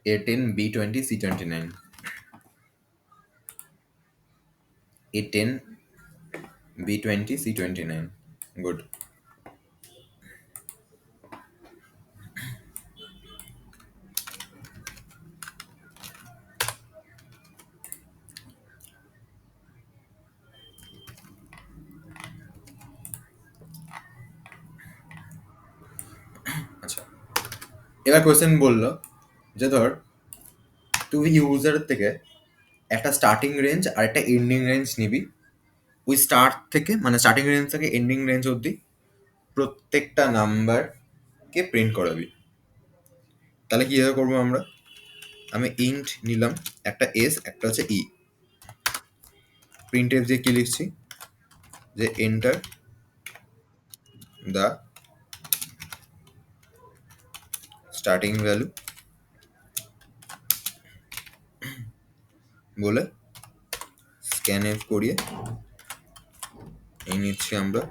Speaker 1: A10 B20 C29, A10 B20 C29, good. আচ্ছা, এবার কোয়েশ্চেন বললো যে ধর তুই ইউজার থেকে একটা স্টার্টিং রেঞ্জ আর একটা এন্ডিং রেঞ্জ নিবি। ওই স্টার্ট থেকে মানে স্টার্টিং রেঞ্জ থেকে এন্ডিং রেঞ্জ অবধি প্রত্যেকটা নাম্বারকে প্রিন্ট করাবি। তাহলে কীভাবে করবো আমরা? আমি ইন্ট নিলাম, একটা এস একটা হচ্ছে ই। প্রিন্ট এফ দিয়ে কি লিখছি যে এন্টার দ্য স্টার্টিং ভ্যালু বলে স্ক্যান এফ করিয়ে এই নিচ্ছি আমরা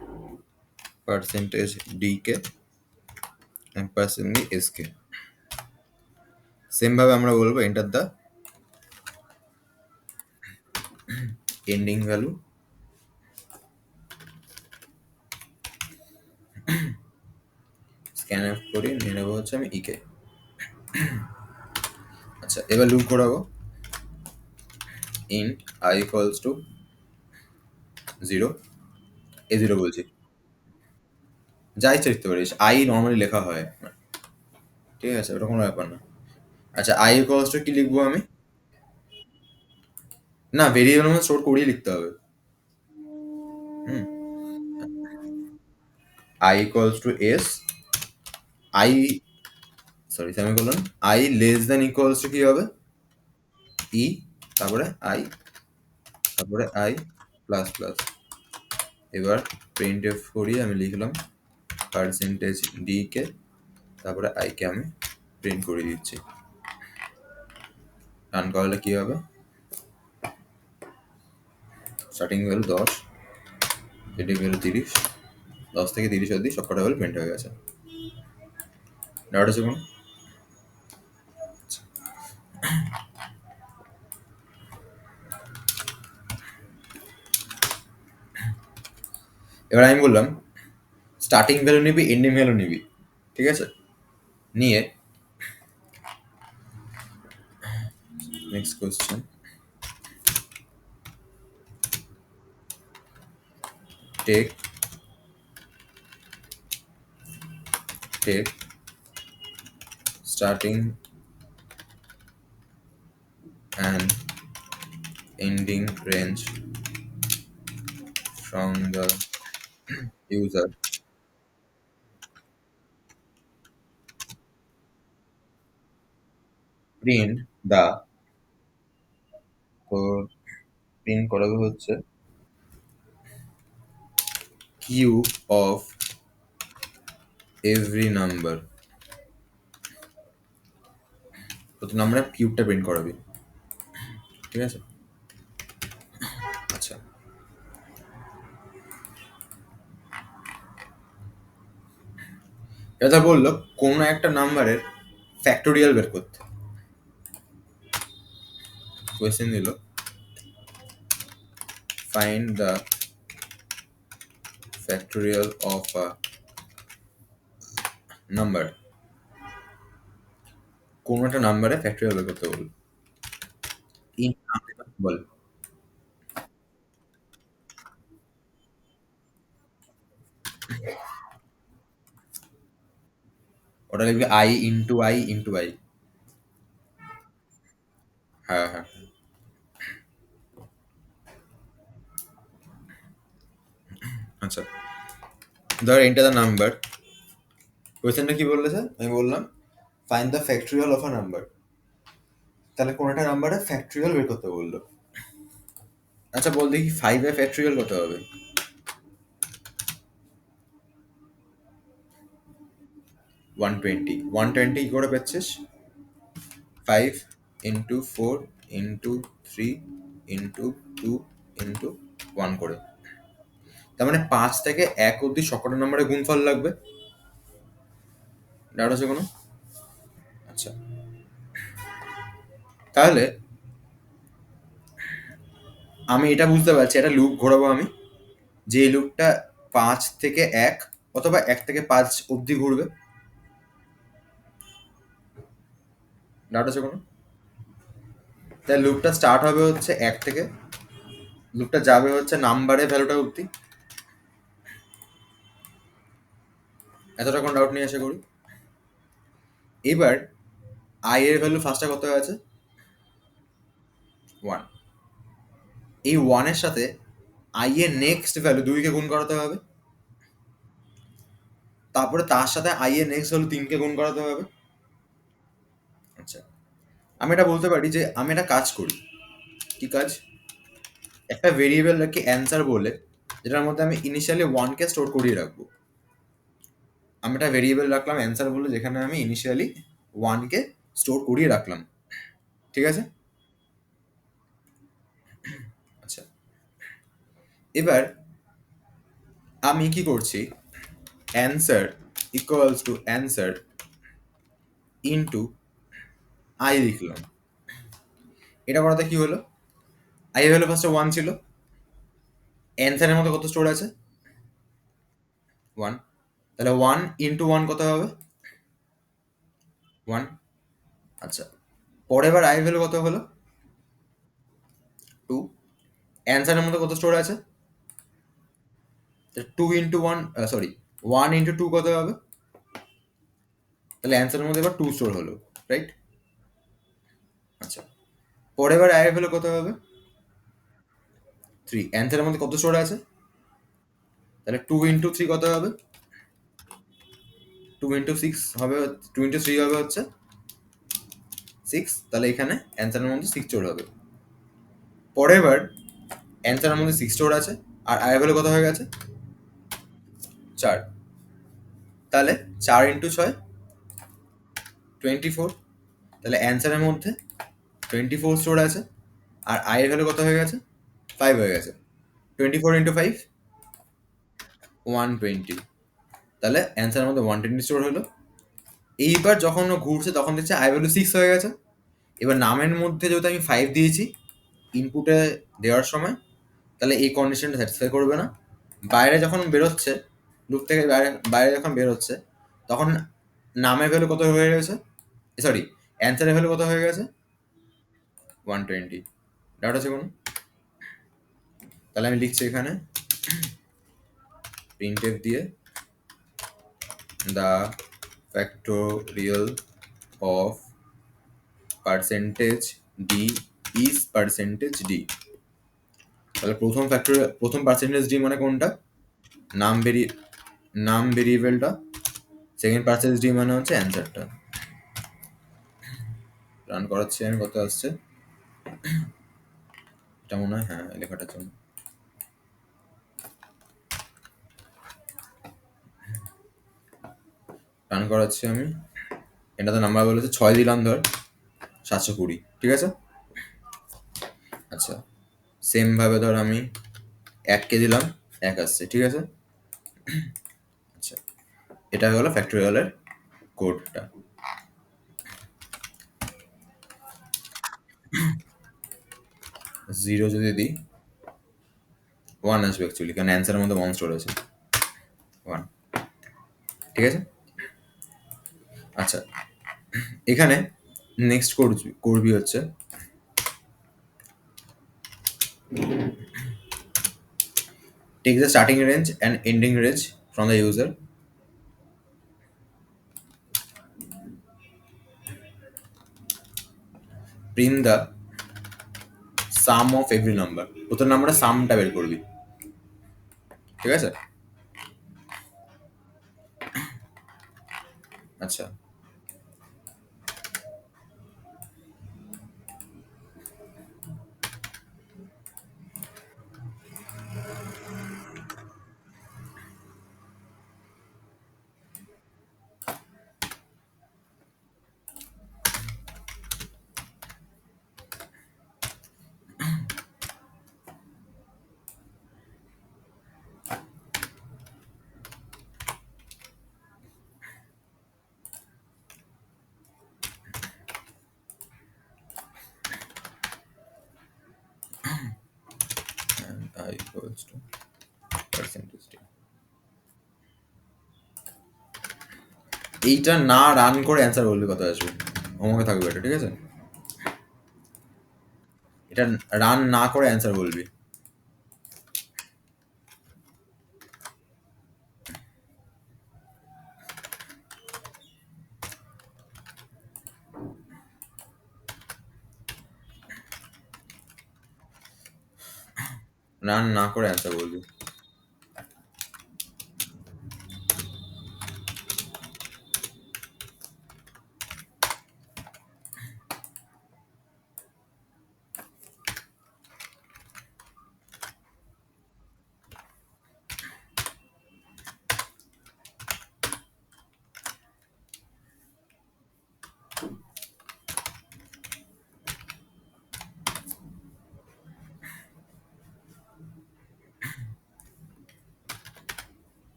Speaker 1: পার্সেন্টেজ ডি কে পার্সেন্টেজ এস কে। সেম ভাবে আমরা বলবো enter the ending value scan of করে নিয়ে নেবো হচ্ছে আমি ইকে। আচ্ছা, এবার লুপ করাবো int I equals two 0, A0 বলছি, যা ইচ্ছা লিখতে পারিস, আই নর্মালি লেখা হয়, ঠিক আছে, ওটা কোনো ব্যাপার না। আচ্ছা, আই ইকুয়ালস টু কি লিখবো আমি? না, ভেরিয়েবল মধ্যে স্টোর করিয়ে লিখতে হবে। হুম, I equals to S, I sorry semicolon, I less than equals to কি হবে? ই, তারপরে আই, তারপরে আই প্লাস প্লাস। এবার প্রিন্ট এফ করিয়ে আমি লিখলাম পার্সেন্টেজ ডি কে, তারপরে আই কে আমি প্রিন্ট করে দিচ্ছি। রান করলে কি হবে? স্টার্টিং ভ্যালু 10, এন্ডিং ভ্যালু 30, 10 থেকে 30 অবধি সব কটা ভ্যালু প্রিন্ট হয়ে গেছে। ডাউট আছে কোনো? এবার আমি বললাম স্টার্টিং ভ্যালু নিবি এন্ডিং ভ্যালু নিবি, ঠিক আছে? নিয়ে next question, take take starting and ending range from the user, print the, তো প্রিন্ট করাবে হচ্ছে কিউ অফ এভরি নাম্বার, প্রতি নাম্বারের কিউবটা প্রিন্ট করাবি, ঠিক আছে? আচ্ছা, এটা বললো কোনো একটা নাম্বারের ফ্যাক্টোরিয়াল বের করতে। কোয়েশ্চেন দিল find the factorial of a number, কোনো একটা নাম্বারে ফ্যাক্টোরিয়াল বের করতে বল। বল, ওটা লিখবি I into I into I. হ্যাঁ হ্যাঁ, আচ্ছা, ধর এন্টার দ্য নাম্বার কোয়েশ্চেনটা কি বলেছে? আমি বললাম find the factorial of a number. তাহলে কোন একটা নাম্বারের ফ্যাক্টরিয়াল বের করতে বললো। আচ্ছা বল দেখি 5 এর ফ্যাক্টরিয়াল কত হবে? 120। 120 কি করে পেয়েছিস? 5 ইন্টু 4 ইন্টু 3 ইন্টু 2 ইন্টু 1 করে। তার মানে 5 থেকে 1 অব্দি সবকটা নাম্বারে গুণফল লাগবে। ডাউট আছে কোনো? আচ্ছা, তাহলে আমি এটা বুঝতে পারছি, একটা লুপ ঘোরাবো আমি, যে এই লুপটা 5 থেকে 1 অথবা 1 থেকে 5 অব্দি ঘুরবে। ডাউট আছে কোনো? তাই লুপটা স্টার্ট হবে হচ্ছে 1 থেকে, লুপটা যাবে হচ্ছে নাম্বারের ভ্যালুটা অব্দি। এতটা কোনো ডাউট নেই আশা করি। এবার আই এর ভ্যালু ফার্স্টে কত আছে? 1। এই 1 এর সাথে আই এর নেক্সট ভ্যালু 2 কে গুণ করাতে হবে, তারপরে তার সাথে আই এর নেক্সট ভ্যালু 3 কে গুণ করাতে হবে। আচ্ছা, আমি এটা বলতে পারি যে আমি একটা কাজ করি। কি কাজ? একটা ভেরিয়েবলকে অ্যান্সার বলে, যেটার মধ্যে আমি ইনিশিয়ালি 1 কে স্টোর করিয়ে রাখবো। আমি একটা ভেরিয়েবল রাখলাম অ্যান্সার বলে, যেখানে আমি ইনিশিয়ালি 1 কে স্টোর করিয়ে রাখলাম। ঠিক আছে? আচ্ছা, এবার আমি কি করছি? Answer equals to answer into I লিখলাম। এটা করাতে কি হলো? আই এর ভ্যালু ফার্স্টে 1 ছিল, অ্যান্সারের মধ্যে কত স্টোর আছে? 1। তাহলে 1 ইন্টু 1 কত হবে? 1। আচ্ছা, পরের বার আই এর ভ্যালু কত হলো? 2। অ্যান্সারের মধ্যে কত স্টোর আছে? 2 ইন্টু 1, সরি, 1 ইন্টু 2 কত হবে? তাহলে অ্যান্সারের মধ্যে এবার 2 স্টোর হলো, রাইট? আচ্ছা, পরের বার আই এর ভ্যালু কত হবে? 3। অ্যান্সারের মধ্যে কত স্টোর আছে? তাহলে 2 ইন্টু 3 কত হবে? 2 ইন্টু 6 হবে, 2 ইন্টু 3 হবে হচ্ছে 6। তাহলে এখানে অ্যান্সারের মধ্যে 6 স্টোর হবে। পরের বার অ্যান্সারের মধ্যে 6 স্টোর আছে, আর আই এর ভ্যালু কত হয়ে গেছে? 4। তাহলে 4 ইন্টু 6 24। তাহলে অ্যান্সারের মধ্যে 24 স্টোর আছে, আর আই এর ভ্যালু কত হয়ে গেছে? 5 হয়ে গেছে। 24 ইন্টু 5 120। তাহলে অ্যান্সারের মধ্যে 120 স্টোর হলো। এইবার যখন ও ঘুরছে তখন দেখছে আই ভ্যালু 6 হয়ে গেছে। এবার নামের মধ্যে যেহেতু আমি 5 দিয়েছি ইনপুটে দেওয়ার সময়, তাহলে এই কন্ডিশনটা স্যাটিসফাই করবে না। বাইরে যখন বেরোচ্ছে, লুপ থেকে বাইরে বাইরে যখন বেরোচ্ছে, তখন নামের ভ্যালু কত হয়ে গেছে? সরি, অ্যান্সারের ভ্যালু কত হয়ে গেছে? 120। ডাউট আছে কোনো? তাহলে আমি লিখছি এখানে প্রিন্টএফ দিয়ে the factorial of percentage D is percentage D. তাহলে প্রথম পার্সেন্টেজ ডি মানে কোনটা? নাম ভেরি নাম ভেরিয়েবলটা। সেকেন্ড পার্সেন্টেজ ডি মানে হচ্ছে অ্যান্সারটা। রান করাচ্ছি আমি, কত আসছে? এটা মনে হয়, হ্যাঁ, লেখাটার জন্য রান করাচ্ছি আমি। এটা তো নাম্বার বলেছে 6 দিলাম, ধর 720। ঠিক আছে? আচ্ছা, সেম ভাবে ধর আমি 1 কে দিলাম, 1 আসছে। ঠিক আছে? আচ্ছা, এটা হলো ফ্যাক্টোরিয়ালের কোডটা। জিরো যদি দিই 1 আসবে অ্যাকচুয়ালি, কারণ অ্যান্সারের মধ্যে 1 স্টোর আছে। 1। ঠিক আছে? আচ্ছা, এখানে নেক্সট করবি হচ্ছে take the starting range and ending range from the user. Print the sum of every number. প্রথম নাম্বারে সামটা বের করবি। ঠিক আছে? আচ্ছা, and I equals to percentage d। এইটা না রান করে অ্যান্সার বলবি কত আসবে, আমাকে থাকবে এটা, ঠিক আছে? এটা রান না করে অ্যান্সার বলবি। রান না করে অ্যান্সার বলবি।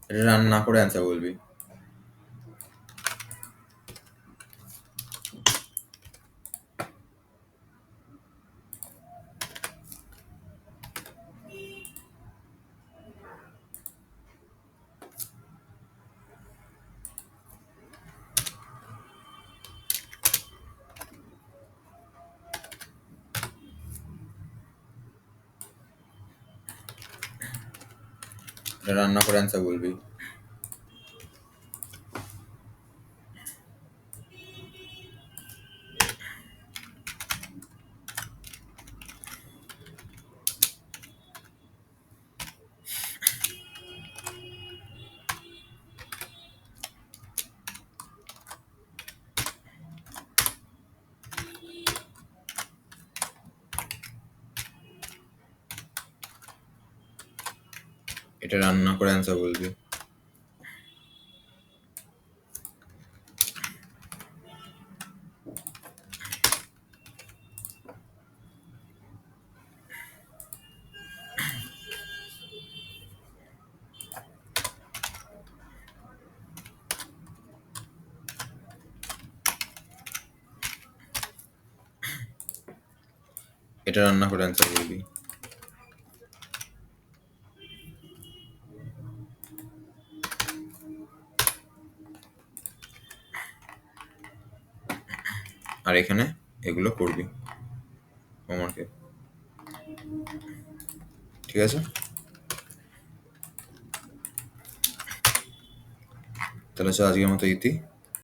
Speaker 1: এটা রান না করে অ্যান্সার বলবি। এটা রান না করে অ্যান্সার বলবি। এটা রান না করে অ্যান্সার বলবি। এটা রান্না করে অ্যান্সার বলবি। আর এখানে এগুলো করবি হোমওয়ার্কে, ঠিক আছে? তাহলে চল আজকের মতো ইতি।